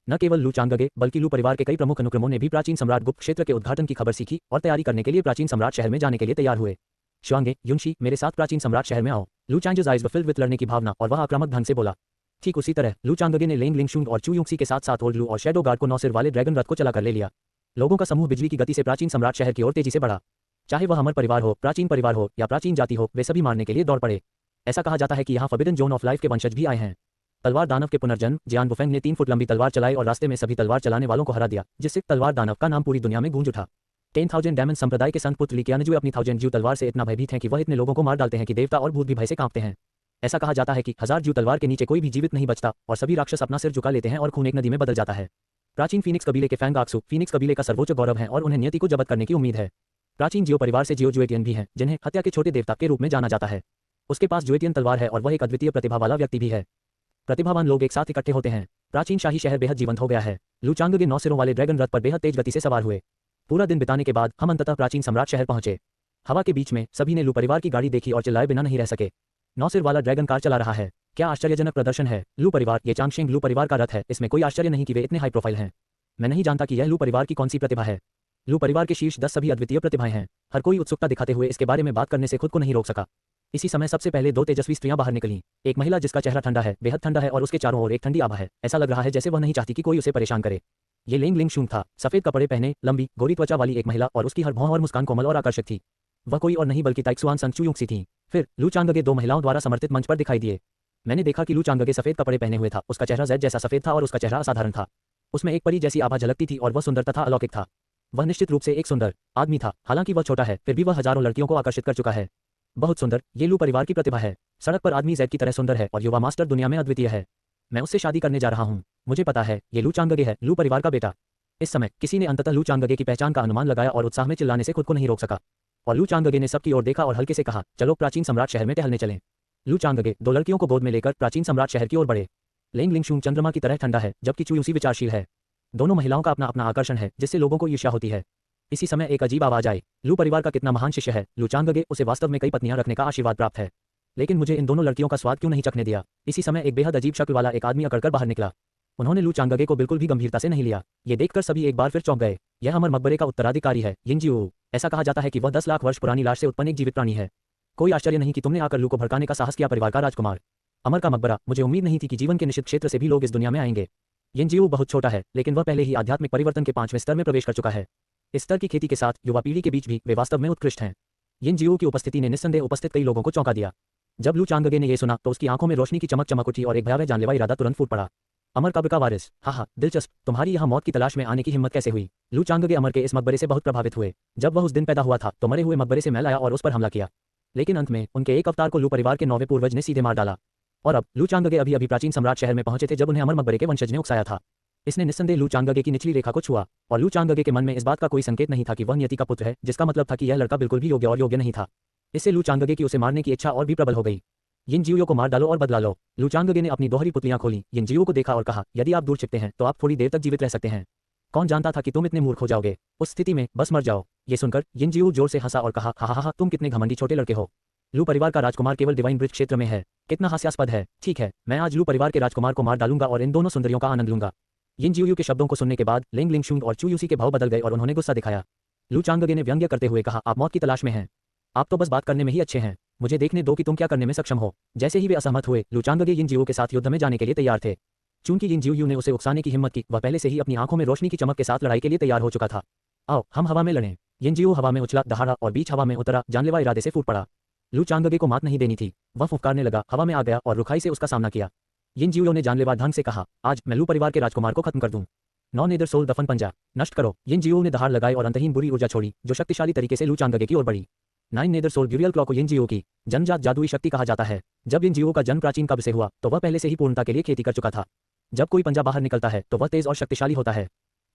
न केवल लू चांगगे बल्कि लू परिवार के कई प्रमुख अनुक्रमों ने भी प्राचीन सम्राट गुप्त क्षेत्र के उद्घाटन की खबर सीखी और तैयारी करने के लिए प्राचीन सम्राट शहर में जाने के लिए तैयार हुए। शुआंगे, युनशी, मेरे साथ प्राचीन सम्राट शहर में आओ। लू चांगजेज आइज वर फिल्ड विद लड़ने की भावना और वह आक्रामक ढंग से बोला। ठीक उसी तरह लू चांगगे ने लेंग लिंगशुंग और चू युक्सी के साथ ओल्ड लू और शैडो गार्ड को 9 सिर वाले ड्रैगन रथ को चलाकर ले लिया। लोगों का समूह बिजली की गति से प्राचीन सम्राट शहर की ओर तेजी से बढ़ा। चाहे वह अमर परिवार हो, प्राचीन परिवार हो या प्राचीन जाति हो, वे सभी मारने के लिए दौड़ पड़े। ऐसा कहा जाता है कि यहाँ फॉरबिडन जोन ऑफ लाइफ के वंशज भी आए हैं। तलवार दानव के पुनर्जन्म जियान वुफेंग ने 3 फुट लंबी तलवार चलाई और रास्ते में सभी तलवार चलाने वालों को हरा दिया, जिससे तलवार दानव का नाम पूरी दुनिया में गूंज उठा। 10,000 डायमंड संप्रदाय के संत पुत्र लिकियानजू अपनी 1000 जू तलवार से इतना भयभीत हैं कि वह इतने लोगों को मार डालते हैं कि देवता और भूत भी भय से कांपते हैं। ऐसा कहा जाता है कि 1000 जू तलवार के नीचे कोई भी जीवित नहीं बचता और सभी राक्षस अपना सिर झुका लेते हैं और खून एक नदी में बदल जाता है। प्राचीन फीनिक्स कबीले के फैंग आक्सू फीनिक्स कबीले का सर्वोच्च गौरव है और उन्हें नियति को जब्त करने की उम्मीद है। प्राचीन जियो परिवार से जियो जुएटियन भी हैं, जिन्हें हत्या के छोटे देवता के रूप में जाना जाता है। उसके पास जुएटियन तलवार है और वह एक अद्वितीय प्रतिभा वाला व्यक्ति भी है। प्रतिभावान लोग एक साथ इकट्ठे होते हैं। प्राचीन शाही शहर बेहद जीवंत हो गया है। लू चांगगे 9 सिरों वाले ड्रैगन रथ पर बेहद तेज गति से सवार हुए। पूरा दिन बिताने के बाद हम अंततः प्राचीन सम्राट शहर पहुंचे। हवा के बीच में सभी ने लू परिवार की गाड़ी देखी और चिल्लाए बिना नहीं रह सके। 9 सिर वाला ड्रैगन कार चला रहा है। क्या आश्चर्यजनक प्रदर्शन है। लू परिवार, ये चांगशेंग लू परिवार का रथ है। इसमें कोई आश्चर्य नहीं कि वे इतने हाई प्रोफाइल हैं। मैं नहीं जानता कि यह लू परिवार की कौन सी प्रतिभा है। लू परिवार के शीर्ष 10 सभी अद्वितीय प्रतिभाएं हैं। हर कोई उत्सुकता दिखाते हुए इसके बारे में बात करने से खुद को नहीं रोक सका। इसी समय सबसे पहले 2 तेजस्वी स्त्रियां बाहर निकलीं। एक महिला जिसका चेहरा ठंडा है, बेहद ठंडा है और उसके चारों ओर एक ठंडी आभा है। ऐसा लग रहा है जैसे वह नहीं चाहती कि कोई उसे परेशान करे। ये लेंग लिंगशुंग था। सफेद कपड़े पहने, लंबी गोरी त्वचा वाली एक महिला और उसकी हर भौं और मुस्कान कोमल और आकर्षक थी। वह कोई और नहीं बल्कि ताइक्सुआन संग चू युक्सी थी। फिर लू चांगगे 2 महिलाओं द्वारा समर्थित मंच पर दिखाई दिए। मैंने देखा कि लू चांगगे सफेद कपड़े पहने हुए था। उसका चेहरा जैद जैसा सफेद था और उसका चेहरा असाधारण था। उसमें एक परी जैसी आभा झलकती थी और वह सुंदर तथा अलौकिक था। वह निश्चित रूप से एक सुंदर आदमी था। हालांकि वह छोटा है, फिर भी वह हजारों लड़कियों को आकर्षित कर चुका है। बहुत सुंदर, ये लू परिवार की प्रतिभा है। सड़क पर आदमी जैद की तरह सुंदर है और युवा मास्टर दुनिया में अद्वितीय है। मैं उससे शादी करने जा रहा हूँ। मुझे पता है, ये लू चांगगे है, लू परिवार का बेटा। इस समय किसी ने अंततः लू चांगगे की पहचान का अनुमान लगाया और उत्साह में चिल्लाने से खुद को नहीं रोक सका। और लू चांगगे ने सबकी ओर देखा और हल्के से कहा, चलो प्राचीन सम्राट शहर में टहलने चलें। लू चांगगे 2 लड़कियों को गोद में लेकर प्राचीन सम्राट शहर की ओर बढ़े। लेंग लिंगशुंग चंद्रमा की तरह ठंडा है, जबकि चू युक्सी विचारशील है। दोनों महिलाओं का अपना अपना आकर्षण है, जिससे लोगों को ईर्ष्या होती है। इसी समय एक अजीब आवाज आई। लू परिवार का कितना महान शिष्य है लू चांगगे, उसे वास्तव में कई पत्नियां रखने का आशीर्वाद प्राप्त है। लेकिन मुझे इन दोनों लड़कियों का स्वाद क्यों नहीं चखने दिया। इसी समय एक बेहद अजीब शक्ल वाला एक आदमी अकड़कर बाहर निकला। उन्होंने लू चांगगे को बिल्कुल भी गंभीरता से नहीं लिया। ये देखकर सभी एक बार फिर चौंक गए। यह अमर मकबरे का उत्तराधिकारी है, यिनजिऊ। ऐसा कहा जाता है कि वह 10 लाख वर्ष पुरानी लाश से उत्पन्न एक जीवित प्राणी है। कोई आश्चर्य नहीं कि तुमने आकर लू को भड़काने का साहस किया। परिवार का राजकुमार, अमर का मकबरा। मुझे उम्मीद नहीं थी कि जीवन के निश्चित क्षेत्र से भी लोग इस दुनिया में आएंगे। यिनजिऊ बहुत छोटा है, लेकिन वह पहले ही आध्यात्मिक परिवर्तन के 5वें स्तर में प्रवेश कर चुका है। इस स्तर की खेती के साथ युवा पीढ़ी के बीच भी वे वास्तव में उत्कृष्ट हैं। यिनजिऊ की उपस्थिति ने निस्संदेह उपस्थित कई लोगों को चौंका दिया। जब लू चांगगे ने यह सुना तो उसकी आंखों में रोशनी की चमक चमक उठी और एक भयावह जानलेवा इरादा तुरंत फूट पड़ा। अमर कब्र का वारिस, हाँ, दिलचस्प। तुम्हारी यहाँ मौत की तलाश में आने की हिम्मत कैसे हुई। लू चांगगे अमर के इस मकबरे से बहुत प्रभावित हुए। जब वह उस दिन पैदा हुआ था तो मरे हुए मकबरे से मैल आया और उस पर हमला किया। लेकिन अंत में उनके एक अवतार को लू परिवार के 9वें पूर्वज ने सीधे मार डाला। और अब लू चांगगे अभी अभी प्राचीन सम्राट शहर में पहुंचे थे जब उन्हें अमर मकबरे के वंशज ने उकसाया था। इसने निस्संदेह लू चांगगे की निचली रेखा को छुआ और लू चांगगे के मन में इस बात का कोई संकेत नहीं था कि वह नियति का पुत्र है, जिसका मतलब था कि यह लड़का बिल्कुल भी योग्य और योग्य नहीं था। इससे लू चांगगे की उसे मारने की इच्छा और भी प्रबल हो गई। यिनजिऊ को मार डालो और बदला लो। लू चांगगे ने अपनी दोहरी पुतलियां खोली, यिनजिऊ को देखा और कहा, यदि आप दूर छिपते हैं तो आप थोड़ी देर तक जीवित रह सकते हैं। कौन जानता था कि तुम इतने मूर्ख हो जाओगे। उस स्थिति में बस मर जाओ। ये सुनकर यिनजिऊ जोर से हंसा और कहा, हा हा हा, तुम कितने घमंडी छोटे लड़के हो। लू परिवार का राजकुमार केवल डिवाइन ब्रिज क्षेत्र में है। कितना हास्यास्पद है। ठीक है, मैं आज लू परिवार के राजकुमार को मार डालूंगा और इन दोनों सुंदरियों का आनंद लूंगा। यिनजिऊ के शब्दों को सुनने के बाद लेंग लिंगशुंग और चू युक्सी के भाव बदल गए और उन्होंने गुस्सा दिखाया। लू चांगगे ने व्यंग्य करते हुए कहा, आप मौत की तलाश में हैं। आप तो बस बात करने में ही अच्छे हैं। मुझे देखने दो कि तुम क्या करने में सक्षम हो। जैसे ही वे असहमत हुए, लू चांगगे यिनजिऊ के साथ युद्ध में जाने के लिए तैयार थे। चूंकि यिन जियो ने उसे उकसाने की हिम्मत की, वह पहले से ही अपनी आंखों में रोशनी की चमक के साथ लड़ाई के लिए तैयार हो चुका था। आओ हम हवा में लड़ें। यिन जियो हवा में उछला, दहाड़ा और बीच हवा में उतरा, जानलेवा इरादे से फूट पड़ा। लू चांगगे को मात नहीं देनी थी। वह फुफकारने लगा, हवा में आ गया और रुखाई से उसका सामना किया। यिन जियो ने जानलेवा ढंग से कहा, आज मैं लू परिवार के राजकुमार को खत्म कर दूं। नॉन नेदर सोल दफन पंजा नष्ट करो। यिन जियो ने दहाड़ लगाई और अंतहीन बुरी ऊर्जा छोड़ी, जो शक्तिशाली तरीके से लू चांगगे की ओर बढ़ी। Nine nether soul burial claw को यिन जियो की जन्मजात जादुई शक्ति कहा जाता है। जब यिन जियो का जन्म प्राचीन काल से हुआ तो वह पहले से ही पूर्णता के लिए खेती कर चुका था। जब कोई पंजा बाहर निकलता है तो वह तेज और शक्तिशाली होता है।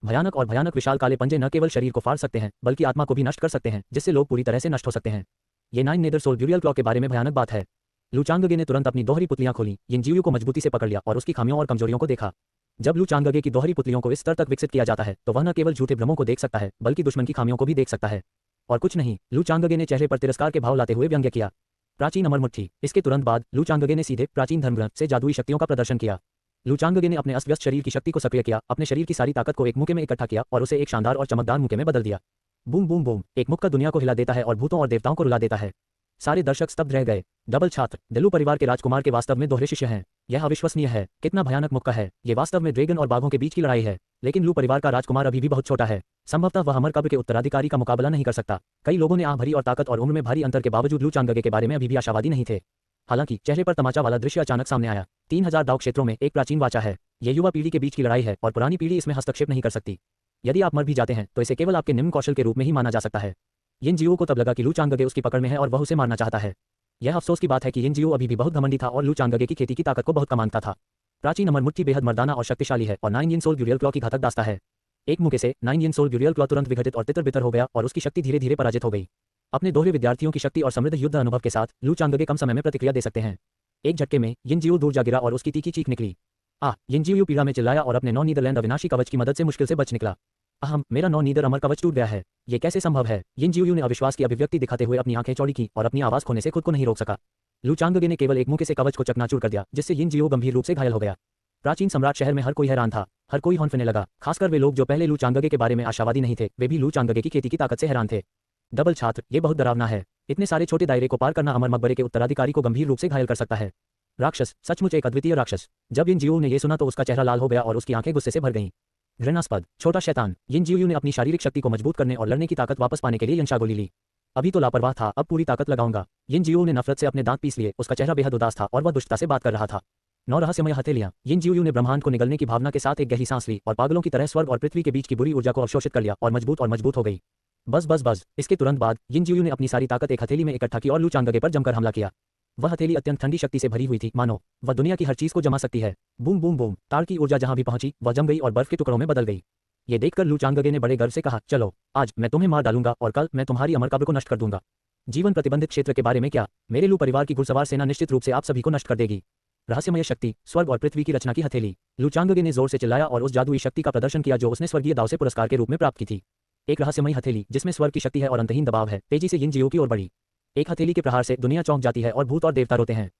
भयानक और भयानक विशाल काले पंजे न केवल शरीर को फाड़ सकते हैं बल्कि आत्मा को भी नष्ट कर सकते हैं, जिससे लोग पूरी तरह से नष्ट हो सकते हैं। ये nine nether soul burial claw के बारे में भयानक बात है। लू चांगगे ने तुरंत अपनी दोहरी पुतलियां खोली, यिन जियो को मजबूती से पकड़ लिया और उसकी खामियों और कमजोरियों को देखा। जब लू चांगगे की दोहरी पुतलियों को इस स्तर तक विकसित किया जाता है तो वह न केवल झूठे भ्रमों को देख सकता है बल्कि दुश्मन की खामियों को भी देख सकता है। और कुछ नहीं, लू चांगगे ने चेहरे पर तिरस्कार के भाव लाते हुए व्यंग्य किया। प्राचीन अमर मुट्ठी। इसके तुरंत बाद लू चांगगे ने सीधे प्राचीन धर्मग्रंथ से जादुई शक्तियों का प्रदर्शन किया। लू चांगगे ने अपने अस्त व्यस्त शरीर की शक्ति को सक्रिय किया, अपने शरीर की सारी ताकत को एक मुक्के में इकट्ठा किया और उसे एक शानदार और चमकदार मुक्के में बदल दिया। बूम बूम बूम, एक मुक्का दुनिया को हिला देता है और भूतों और देवताओं को रुला देता है। सारे दर्शक स्तब्ध रह गए। डबल छात्र दिलू परिवार के राजकुमार के वास्तव में दोहरे शिष्य हैं। यह अविश्वसनीय है। कितना भयानक मुक्का है। ये वास्तव में ड्रैगन और बाघों के बीच की लड़ाई है। लेकिन लू परिवार का राजकुमार अभी भी बहुत छोटा है। संभवतः वह अमर कब्र के उत्तराधिकारी का मुकाबला नहीं कर सकता। कई लोगों ने आह भरी और ताकत और उम्र में भारी अंतर के बावजूद लू चांगगे के बारे में अभी भी आशावादी नहीं थे। हालांकि चेहरे पर तमाचा वाला दृश्य अचानक सामने आया। 3000 दाव क्षेत्रों में एक प्राचीन वाचा है। ये युवा पीढ़ी के बीच की लड़ाई है और पुरानी पीढ़ी इसमें हस्तक्षेप नहीं कर सकती। यदि आप मर भी जाते हैं तो इसे केवल आपके निम्न कौशल के रूप में ही माना जा सकता है। यिन जियो को तब लगा कि लू चांगगे उसकी पकड़ में है और वह उसे मारना चाहता है। यह अफसोस की बात है कि यिन जियो अभी भी बहुत घमंडी था और लू चांगगे की खेती की ताकत को बहुत कम मानता था। प्राचीन अमर मुट्ठी बेहद मर्दाना और शक्तिशाली है और नाइन यिन सोल ब्यूरियल क्लॉ की घातक दास्ता है। एक मुक्के से नाइन यिन सोल ब्यूरियल क्लॉ तुरंत विघटित और तितर बितर हो गया और उसकी शक्ति धीरे धीरे पराजित हो गई। अपने दोहरे विद्यार्थियों की शक्ति और समृद्ध युद्ध अनुभव के साथ लू चांगगे कम समय में प्रतिक्रिया दे सकते हैं। एक झटके में यिन जियो दूर जा गिरा और उसकी तीखी चीख निकली। यिन जियो पीड़ा में चिल्लाया और अपने नौ नीदरलैंड अविनाशी कवच की मदद से मुश्किल से बच निकला। मेरा नौ नीदर अमर कवच टूट गया है। ये कैसे संभव है? यिन जियो ने अविश्वास की अभिव्यक्ति दिखाते हुए अपनी आंखें चौड़ी की और अपनी आवाज खोने से खुद को नहीं रोक सका। लू चांगगे ने केवल एक मुक्के से कवच को चकनाचूर कर दिया, जिससे यिन जियो गंभीर रूप से घायल हो गया। प्राचीन सम्राट शहर में हर कोई हैरान था। हर कोई हौंफने लगा, खासकर वे लोग जो पहले लू चांगगे के बारे में आशावादी नहीं थे। वे भी लू चांगगे की खेती की ताकत से हैरान थे। डबल छात्र, ये बहुत डरावना है। इतने सारे छोटे दायरे को पार करना अमर मकबरे के उत्तराधिकारी को गंभीर रूप से घायल कर सकता है। राक्षस, सचमुच एक अद्वितीय राक्षस। जब यिन जियो ने यह सुना तो उसका चेहरा लाल हो गया और उसकी आंखें गुस्से से भर गईं। घृणास्पद, छोटा शैतान। यिन जियो ने अपनी शारीरिक शक्ति को मजबूत करने और लड़ने की ताकत वापस पाने के लिए यंशा गोली ली। अभी तो लापरवाह था, अब पूरी ताकत लगाऊंगा। यिन जियो ने नफरत से अपने दांत पीस लिए। उसका चेहरा बेहद उदास था और वह दुष्टता से बात कर रहा था। 9 रहस्यमय हथेलियां। यिन जियो ने ब्रह्मांड को निगलने की भावना के साथ एक गहरी सांस ली और पागलों की तरह स्वर्ग और पृथ्वी के बीच की बुरी ऊर्जा को अवशोषित कर लिया और मजबूत हो गई। बस बस बस। इसके तुरंत बाद यिन जियो ने अपनी सारी ताकत एक हथेली में इकट्ठा की और लू चांगगे पर जमकर हमला किया। वह हथेली अत्यंत ठंडी शक्ति से भरी हुई थी, मानो वह दुनिया की हर चीज को जमा सकती है। बूम बूम बूम, तार की ऊर्जा जहां भी पहुंची वह जम गई और बर्फ के टुकड़ों में बदल गई। ये देखकर लू चांगगे ने बड़े गर्व से कहा, चलो आज मैं तुम्हें मार डालूंगा और कल मैं तुम्हारी अमर कब्र को नष्ट कर दूंगा। जीवन प्रतिबंधित क्षेत्र के बारे में क्या? मेरे लू परिवार की घुड़सवार सेना निश्चित रूप से आप सभी को नष्ट कर देगी। रहस्यमय शक्ति, स्वर्ग और पृथ्वी की रचना की हथेली। लू चांगगे ने जोर से चिल्लाया और उस जादुई शक्ति का प्रदर्शन किया जो उसने स्वर्गीय दाव से पुरस्कार के रूप में प्राप्त की थी। एक रहस्यमयी हथेली जिसमें स्वर्ग की शक्ति है और अंतहीन दबाव है, तेजी से यिन जियो की ओर बढ़ी। एक हथेली के प्रहार से दुनिया चौंक जाती है और भूत और देवता रोते हैं।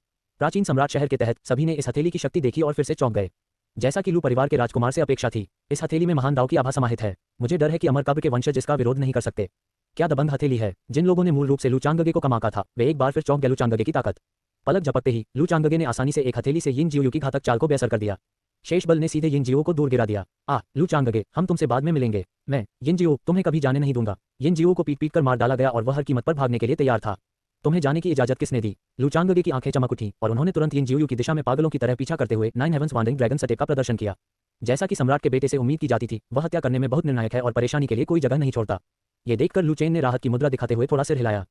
प्राचीन सम्राट शहर के तहत सभी ने इस हथेली की शक्ति देखी और फिर से चौंक गए। जैसा कि लू परिवार के राजकुमार से अपेक्षा थी, इस हथेली में महान दाव की आभा समाहित है। मुझे डर है कि अमर कब्र के वंशज इसका विरोध नहीं कर सकते। क्या दबंग हथेली है। जिन लोगों ने मूल रूप से लू चांगगे को कमाका था वे एक बार फिर चौंक गए लू चांगगे की ताकत। पलक झपकते ही लू चांगगे ने आसानी से एक हथेली से यिन जियो की घातक चाल को बेअसर कर दिया। शेष बल ने सीधे यिन जियो को दूर गिरा दिया। लू चांगगे, हम तुमसे बाद में मिलेंगे। मैं यिन जियो तुम्हें कभी जाने नहीं दूंगा। यिन जियो को पीट कर मार डाला गया और वह हर कीमत पर भागने के लिए तैयार था। तुम्हें जाने की इजाजत किसने दी? लू चांगगे की आंखें चमक उठी और उन्होंने तुरंत यिन जियो की दिशा में पागलों की तरह पीछा करते हुए 9 हेवंस वांडरिंग ड्रैगन सटेप का प्रदर्शन किया। जैसा कि सम्राट के बेटे से उम्मीद की जाती थी, वह हत्या करने में बहुत निर्णायक है और परेशानी के लिए कोई जगह नहीं छोड़ता। ये देखकर लू चेन ने राहत की मुद्रा दिखाते हुए थोड़ा सिर हिलाया।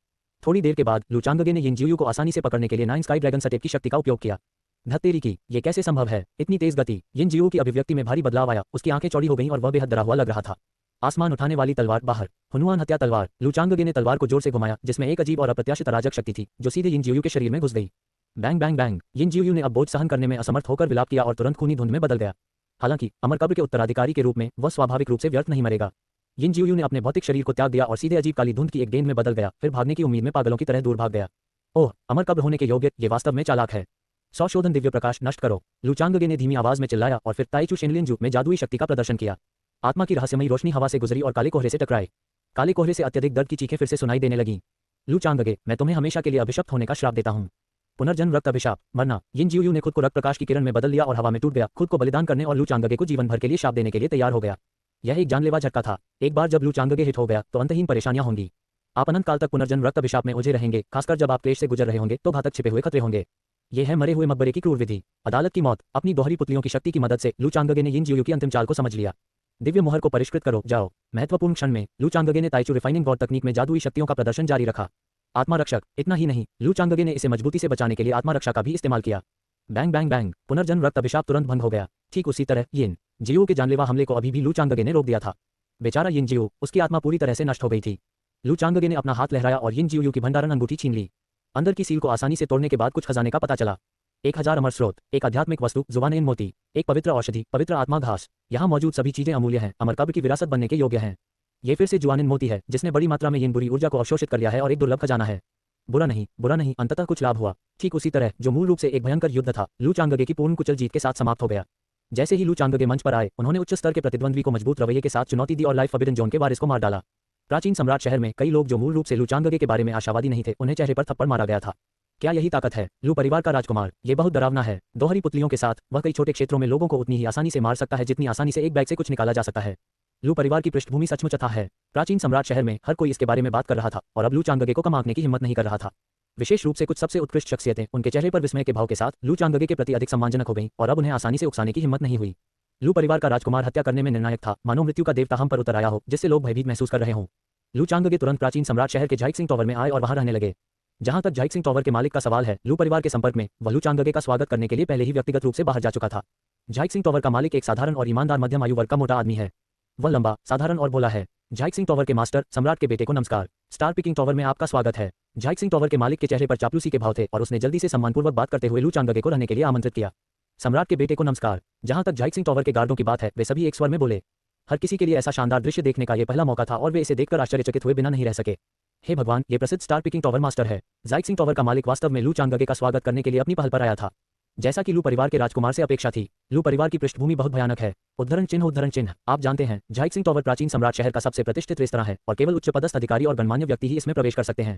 थोड़ी देर के बाद लू चांगगे ने यिन जियो को आसानी से पकड़ने के लिए 9 स्काई ड्रैगन सटेप की शक्ति का उपयोग किया। धत्तेरी की, ये कैसे संभव है? इतनी तेज गति। यिन जियो की अभिव्यक्ति में भारी बदलाव आया। उसकी आंखें चौड़ी हो गईं और वह बेहद डरा हुआ लग रहा था। आसमान उठाने वाली तलवार बाहर। हुनुआन हत्या तलवार। लू चांगगे ने तलवार को जोर से घुमाया जिसमें एक अजीब और अप्रत्याशित अराजक शक्ति थी जो सीधे यिन जियो के शरीर में घुस गई। Bang bang bang. यिन जियो ने अब बोझ सहन करने में असमर्थ होकर विलाप किया और तुरंत खूनी धुंध में बदल गया। हालांकि अमर कब्र के उत्तराधिकारी के रूप में वह स्वाभाविक रूप से व्यर्थ नहीं मरेगा। यिन जियो ने अपने भौतिक शरीर को त्याग दिया और सीधे अजीब काली धुंध की एक गेंद में बदल गया, फिर भागने की उम्मीद में पागलों की तरह दूर भाग गया। ओह, अमर कब्र होने के योग्य, ये वास्तव में चालाक है। 100 शोधन दिव्य प्रकाश नष्ट करो। लू चांगगे ने धीमी आवाज में चिल्लाया और फिर ताइचू शेनलिन जूप में जादुई शक्ति का प्रदर्शन किया। आत्मा की रहस्यमयी रोशनी हवा से गुजरी और काले कोहरे से टकराए। काले कोहरे से अत्यधिक दर्द की चीखें फिर से सुनाई देने लगीं। लू चांगगे, मैं तुम्हें हमेशा के लिए अभिशप्त होने का श्राप देता हूँ। पुनर्जन्म रक्त अभिशाप मरना। यिन जियोयू ने खुद को रक्त प्रकाश की किरण में बदल लिया और हवा में टूट गया, खुद को बलिदान करने और लू चांगगे को जीवन भर के लिए शाप देने के लिए तैयार हो गया। यह एक जानलेवा झटका था। एक बार जब लू चांगगे हिट हो गया तो अंतहीन परेशानियां होंगी। आप अनंत काल तक पुनर्जन्म रक्त अभिशाप में उलझे रहेंगे, खासकर जब आप क्लेश से गुजर रहे होंगे तो घातक छिपे हुए खतरे होंगे। ये है मरे हुए मकबरे की क्रूर विधि, अदालत की मौत। अपनी दोहरी पुतलियों की शक्ति की मदद से लू चांगगे ने यिन जियोयू की अंतिम चाल को समझ लिया। दिव्य मोहर को परिष्कृत करो, जाओ। महत्वपूर्ण क्षण में लू चांगगे ने ताइचू रिफाइनिंग गॉड तकनीक में जादुई शक्तियों का प्रदर्शन जारी रखा। आत्मा रक्षक। इतना ही नहीं, लू चांगगे ने इसे मजबूती से बचाने के लिए आत्मा रक्षा का भी इस्तेमाल किया। बैंग बैंग बैंग, पुनर्जन्म रक्त अभिशाप तुरंत भंग हो गया। ठीक उसी तरह यिन जियो के जानलेवा हमले को अभी भी लू चांगगे ने रोक दिया था। बेचारा यिन जियो, उसकी आत्मा पूरी तरह से नष्ट हो गई थी। लू चांगगे ने अपना हाथ लहराया और यिन जियोयू की भंडारण अंगूठी छीन ली। अंदर की सील को आसानी से तोड़ने के बाद कुछ खजाने का पता चला। 1000 अमर स्रोत, एक आध्यात्मिक वस्तु जुबानेन मोती, एक पवित्र औषधि, पवित्र आत्मा घास। यहाँ मौजूद सभी चीजें अमूल्य हैं, अमर कब्र की विरासत बनने के योग्य हैं। ये फिर से जुआनिन मोती है जिसने बड़ी मात्रा में यिन बुरी ऊर्जा को अवशोषित कर लिया है और एक दुर्लभ खजाना है। बुरा नहीं, अंततः कुछ लाभ हुआ। ठीक उसी तरह जो मूल रूप से एक भयंकर युद्ध था, लू चांगगे की पूर्ण कुचल जीत के साथ समाप्त हो गया। जैसे ही लू चांगगे मंच पर आए, उन्होंने उच्च स्तर के प्रतिद्वंद्वी को मजबूत रवैये के साथ चुनौती दी और लाइफ फॉरबिडन जोन के वारिस को मार डाला। प्राचीन सम्राट शहर में कई लोग जो मूल रूप से लू चांगगे के बारे में आशावादी नहीं थे, उन्हें चेहरे पर थप्पड़ मारा गया था। क्या यही ताकत है लू परिवार का राजकुमार? ये बहुत डरावना है। दोहरी पुतलियों के साथ वह कई छोटे क्षेत्रों में लोगों को उतनी ही आसानी से मार सकता है जितनी आसानी से एक बैग से कुछ निकाला जा सकता है। लू परिवार की पृष्ठभूमि सचमुच अथाह है। प्राचीन सम्राट शहर में हर कोई इसके बारे में बात कर रहा था और अब लू चांगगे को कम आंकने की हिम्मत नहीं कर रहा था। विशेष रूप से कुछ सबसे उत्कृष्ट शख्सियतें उनके चेहरे पर विस्मय के भाव के साथ लू चांगगे के प्रति अधिक सम्मानजनक हो गईं और अब उन्हें आसानी से उकसाने की हिम्मत नहीं हुई। लू परिवार का राजकुमार हत्या करने में निर्णायक था, मानो मृत्यु का देवता हम पर उतर आया हो, जिससे लोग भयभीत महसूस कर रहे हों। लू चांगगे तुरंत प्राचीन सम्राट शहर के झाइक्सिंग टावर में आए और वहां रहने लगे। जहां तक झाइक्सिंग टावर के मालिक का सवाल है, लू परिवार के संपर्क में वह लू चांगगे का स्वागत करने के लिए पहले ही व्यक्तिगत रूप से बाहर जा चुका था। झाइक्सिंग टावर का मालिक एक साधारण और ईमानदार मध्यम आयु वर्ग का मोटा आदमी है। वह लंबा, साधारण और भोला है। झाइक्सिंग टावर के मास्टर, सम्राट के बेटे को नमस्कार। स्टार पिकिंग टावर में आपका स्वागत है। झाइक्सिंग टावर के मालिक के चेहरे पर चापलूसी के भाव थे और उसने जल्दी से सम्मानपूर्वक बात करते हुए लू चांगगे को रहने के लिए आमंत्रित किया। सम्राट के बेटे को नमस्कार। जहां तक झाइक्सिंग टावर के गार्डों की बात है, वे सभी एक स्वर में बोले। हर किसी के लिए ऐसा शानदार दृश्य देखने का यह पहला मौका था और वे इसे देखकर आश्चर्यचकित हुए बिना नहीं रह सके। हे भगवान, ये प्रसिद्ध स्टार पिकिंग टावर मास्टर है। झाइक्सिंग टावर का मालिक वास्तव में लू चांगगे का स्वागत करने के लिए अपनी पहल पर आया था। जैसा कि लू परिवार के राजकुमार से अपेक्षा थी, लू परिवार की पृष्ठभूमि बहुत भयानक है। उद्धरण चिन्ह। आप जानते हैं, झाइक्सिंग टावर प्राचीन सम्राट शहर का सबसे प्रतिष्ठित रेस्तरां है और केवल उच्च पदस्थ अधिकारी और गणमान्य व्यक्ति ही इसमें प्रवेश कर सकते हैं।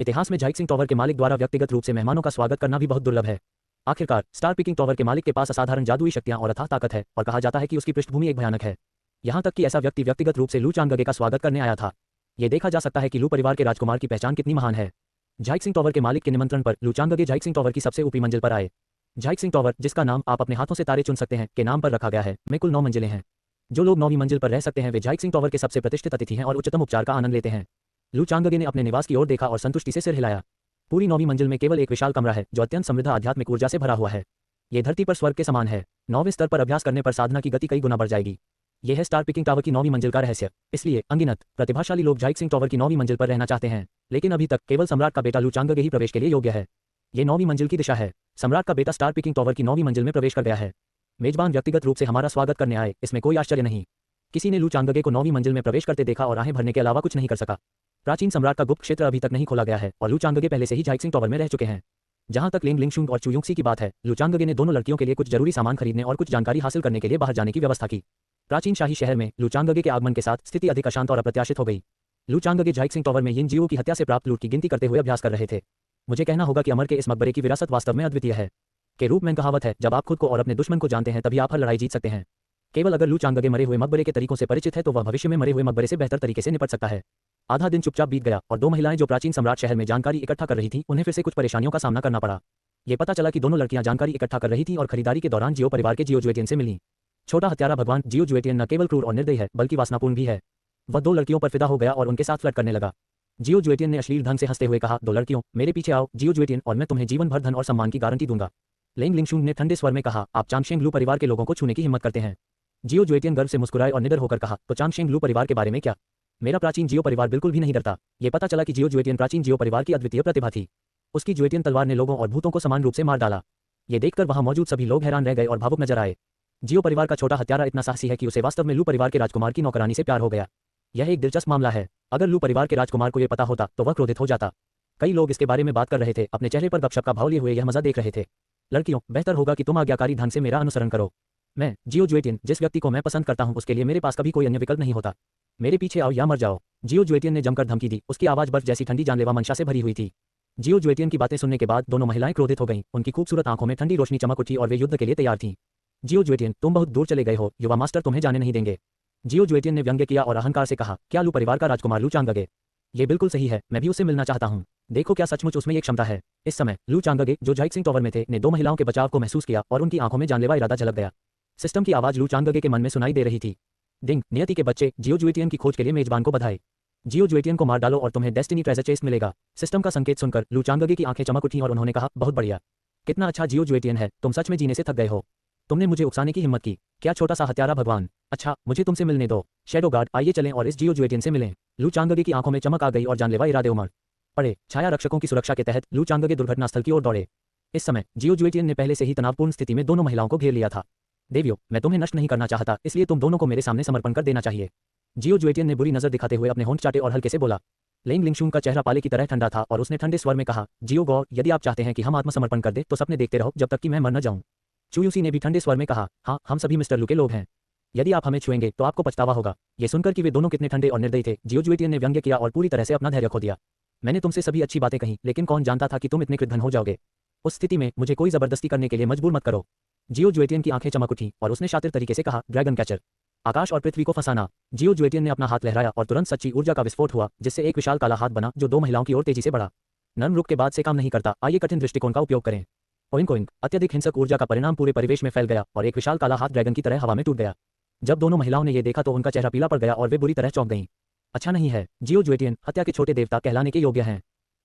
इतिहास में झाइक्सिंग टावर के मालिक द्वारा व्यक्तिगत रूप से मेहमानों का स्वागत करना भी बहुत दुर्लभ है। आखिरकार स्टार पिकिंग टावर के मालिक के पास असाधारण जादुई शक्तियां और अथाह ताकत है और कहा जाता है कि उसकी पृष्ठभूमि एक भयानक है। यहाँ तक कि ऐसा व्यक्ति व्यक्तिगत रूप से लू चांगगे का स्वागत करने आया था। ये देखा जा सकता है कि लू परिवार के राजकुमार की पहचान कितनी महान है। झाइक्सिंग टावर के मालिक के निमंत्रण पर लू चांगगे झाइक्सिंग टावर की सबसे ऊपरी मंजिल पर आए। झाइक्सिंग टावर, जिसका नाम आप अपने हाथों से तारे चुन सकते हैं, के नाम पर रखा गया है, में कुल 9 मंजिलें हैं। जो लोग 9वीं मंजिल पर रह सकते हैं वे झाइक्सिंग टावर के सबसे प्रतिष्ठित अतिथि हैं और उच्चतम उपचार का आनंद लेते हैं। लू चांगगे ने अपने निवास की ओर देखा और संतुष्टि से सिर हिलाया। पूरी 9वीं मंजिल में केवल एक विशाल कमरा है जो अत्यंत समृद्ध आध्यात्मिक ऊर्जा से भरा हुआ है। ये धरती पर स्वर्ग के समान है। 9वें स्तर पर अभ्यास करने पर साधना की गति कई गुना बढ़ जाएगी। यह है स्टार पिकिंग टावर की 9वीं मंजिल का रहस्य। इसलिए अनगिनत प्रतिभाशाली लोग झाइक्सिंग टावर की 9वीं मंजिल पर रहना चाहते हैं, लेकिन अभी तक केवल सम्राट का बेटा लू चांगगे ही प्रवेश के लिए योग्य है। ये 9वीं मंजिल की दिशा है। सम्राट का बेटा स्टार पिकिंग टावर की 9वीं मंजिल में प्रवेश कर गया है। मेजबान व्यक्तिगत रूप से हमारा स्वागत करने आए, इसमें कोई आश्चर्य नहीं। किसी ने लू चांगगे को 9वीं मंजिल में प्रवेश करते देखा और आहें भरने के अलावा कुछ नहीं कर सका। प्राचीन सम्राट का गुप्त क्षेत्र अभी तक नहीं खोला गया है और लू चांगगे पहले से ही झाइक्सिंग टावर में रह चुके हैं। जहां तक लिंग लिंगशुंग और चुयुक्सी की बात है, लू चांगगे ने दोनों लड़कियों के लिए कुछ जरूरी सामान खरीदने और कुछ जानकारी हासिल करने के लिए बाहर जाने की व्यवस्था की। प्राचीन शाही शहर में लू चांगगे के आगमन के साथ स्थिति अधिक अशांत और अप्रत्याशित हो गई। लू चांगगे झाइक्सिंग टावर में यिन जियो की हत्या से प्राप्त लूट की गिनती करते हुए अभ्यास कर रहे थे। मुझे कहना होगा कि अमर के इस मकबरे की विरासत वास्तव में अद्वितीय है। के रूप में कहावत है, जब आप खुद को और अपने दुश्मन को जानते हैं तभी आप हर लड़ाई जीत सकते हैं। केवल अगर लू चांगगे मरे हुए मकबरे के तरीकों से परिचित है तो वह भविष्य में मरे हुए मकबरे से बेहतर तरीके से निपट सकता है। आधा दिन चुपचाप बीत गया और 2 महिलाएं जो प्राचीन सम्राट शहर में जानकारी इकट्ठा कर रही थीं, उन्हें फिर से कुछ परेशानियों का सामना करना पड़ा। ये पता चला कि दोनों लड़कियां जानकारी इकट्ठा कर रही थीं और खरीदारी के दौरान जियो परिवार के जियो जुएटियन से मिलीं। छोटा हत्यारा भगवान जियो जुएटियन न केवल क्रूर और निर्दयी है बल्कि वासनापूर्ण भी है। वह 2 लड़कियों पर फिदा हो गया और उनके साथ फ्लर्ट करने लगा। जियो जुएटियन ने अश्लील ढंग से हंसते हुए कहा, 2 लड़कियों, मेरे पीछे आओ जियो जुएटियन, और मैं तुम्हें जीवन भर धन और सम्मान की गारंटी दूंगा। लेंग लिंगशुंग ने ठंडे स्वर में कहा, आप चांगशेंग लू परिवार के लोगों को छूने की हिम्मत करते हैं। जियो जुएटियन गर्व से मुस्कुराए और निडर होकर कहा, तो चांगशेंग लू परिवार के बारे में क्या? मेरा प्राचीन जियो परिवार बिल्कुल भी नहीं डरता। ये पता चला कि जियो जुएटियन प्राचीन जियो परिवार की अद्वितीय प्रतिभा थी। उसकी जुएटियन तलवार ने लोगों और भूतों को समान रूप से मार डाला। ये देखकर वहां मौजूद सभी लोग हैरान रह गए और भावुक नजर आए। जियो परिवार का छोटा हत्यारा इतना साहसी है कि उसे वास्तव में लू परिवार के राजकुमार की नौकरानी से प्यार हो गया। यह एक दिलचस्प मामला है। अगर लू परिवार के राजकुमार को यह पता होता तो वह क्रोधित हो जाता। कई लोग इसके बारे में बात कर रहे थे, अपने चेहरे पर गपशप का भाव लिए हुए यह मजा देख रहे थे। लड़कियों, बेहतर होगा कि तुम आज्ञाकारी ढंग से मेरा अनुसरण करो। मैं जियो जुएटियन, जिस व्यक्ति को मैं पसंद करता हूं, उसके लिए मेरे पास कभी कोई अन्य विकल्प नहीं होता। मेरे पीछे आओ या मर जाओ। जियो जुएटियन ने जमकर धमकी दी। उसकी आवाज बर्फ जैसी ठंडी जानलेवा मंशा से भरी हुई थी। जियो जुएटियन की बातें सुनने के बाद दोनों महिलाएं क्रोधित हो गईं। उनकी खूबसूरत आंखों में ठंडी रोशनी चमक उठी और वे युद्ध के लिए तैयार थीं। जियो जुएटियन, तुम बहुत दूर चले गए हो, युवा मास्टर तुम्हें जाने नहीं देंगे। जियो जुएटियन ने व्यंग्य किया और अहंकार से कहा, क्या लू परिवार का राजकुमार लू चांगगे? ये बिल्कुल सही है, मैं भी उससे मिलना चाहता हूँ। देखो क्या सचमुच उसमें ये क्षमता है। इस समय लू चांगगे, जो जाइक्सिंग टॉवर में थे, ने दो महिलाओं के बचाव को महसूस किया और उनकी आंखों में जानलेवा इरादा झलक गया। सिस्टम की आवाज लू चांगगे के मन में सुनाई दे रही थी। डिंग, नियति के बच्चे, जियो जुएटियन की खोज के लिए मेजबान को बधाई। जियो जुएटियन को मार डालो और तुम्हें डेस्टिनी ट्रेजर चेस्ट मिलेगा। सिस्टम का संकेत सुनकर लू चांगगे की आंखें चमक उठीं और उन्होंने कहा, बहुत बढ़िया। कितना अच्छा जियो जुएटियन है, तुम सच में जीने से थक गए हो। तुमने मुझे उकसाने की हिम्मत की। क्या छोटा सा हत्यारा भगवान। अच्छा, मुझे तुमसे मिलने दो। शैडो गार्ड, आइए चलें और इस जियो जुएटियन से मिलें। लू चांगगे की आंखों में चमक आ गई और जानलेवा इरादे उमड़ पड़े। छाया रक्षकों की सुरक्षा के तहत लू चांगगे दुर्घटना स्थल की ओर दौड़े। इस समय जियो जुएटियन ने पहले से ही तनावपूर्ण स्थिति में दोनों महिलाओं को घेर लिया था। देवियों, मैं तुम्हें नष्ट नहीं करना चाहता, इसलिए तुम दोनों को मेरे सामने समर्पण कर देना चाहिए। जियो जुएटियन ने बुरी नजर दिखाते हुए अपने होंठ चाटे और हल्के से बोला। लेंग लिंगशुंग का चेहरा पाले की तरह ठंडा था और उसने ठंडे स्वर में कहा, जियो गौ, यदि आप चाहते हैं कि हम आत्मसमर्पण कर दें तो सपने देखते रहो जब तक कि मैं मर न जाऊं। चुयूसी ने भी ठंडे स्वर में कहा, हाँ, हम सभी मिस्टर लू के लोग हैं। यदि आप हमें छुएंगे तो आपको पछतावा होगा। ये सुनकर कि वे दोनों कितने ठंडे और निर्दयी थे, जियो जुएटियन ने व्यंग्य किया और पूरी तरह से अपना धैर्य खो दिया। मैंने तुमसे सभी अच्छी बातें कही, लेकिन कौन जानता था कि तुम इतने कृतघ्न हो जाओगे। उस स्थिति में मुझे कोई जबरदस्ती करने के लिए मजबूर मत करो। जियो जुएटियन की आंखें चमक उठी और उसने शातिर तरीके से कहा, ड्रैगन कैचर, आकाश और पृथ्वी को फंसाना। जियो जुएटियन ने अपना हाथ लहराया और तुरंत सच्ची ऊर्जा का विस्फोट हुआ, जिससे एक विशाल काला हाथ बना जो दो महिलाओं की ओर तेजी से बढ़ा। नर्म रुख के बाद से काम नहीं करता, आइए कठिन दृष्टिकोण का उपयोग करें। ओइंक ओइंक, अत्यधिक हिंसक ऊर्जा का परिणाम पूरे परिवेश में फैल गया और एक विशाल काला हाथ ड्रैगन की तरह हवा में टूट गया। जब दोनों महिलाओं ने ये देखा तो उनका चेहरा पीला पड़ गया और वे बुरी तरह चौंक गईं। अच्छा नहीं है, जियो जुएटियन हत्या के छोटे देवता कहलाने के योग्य हैं।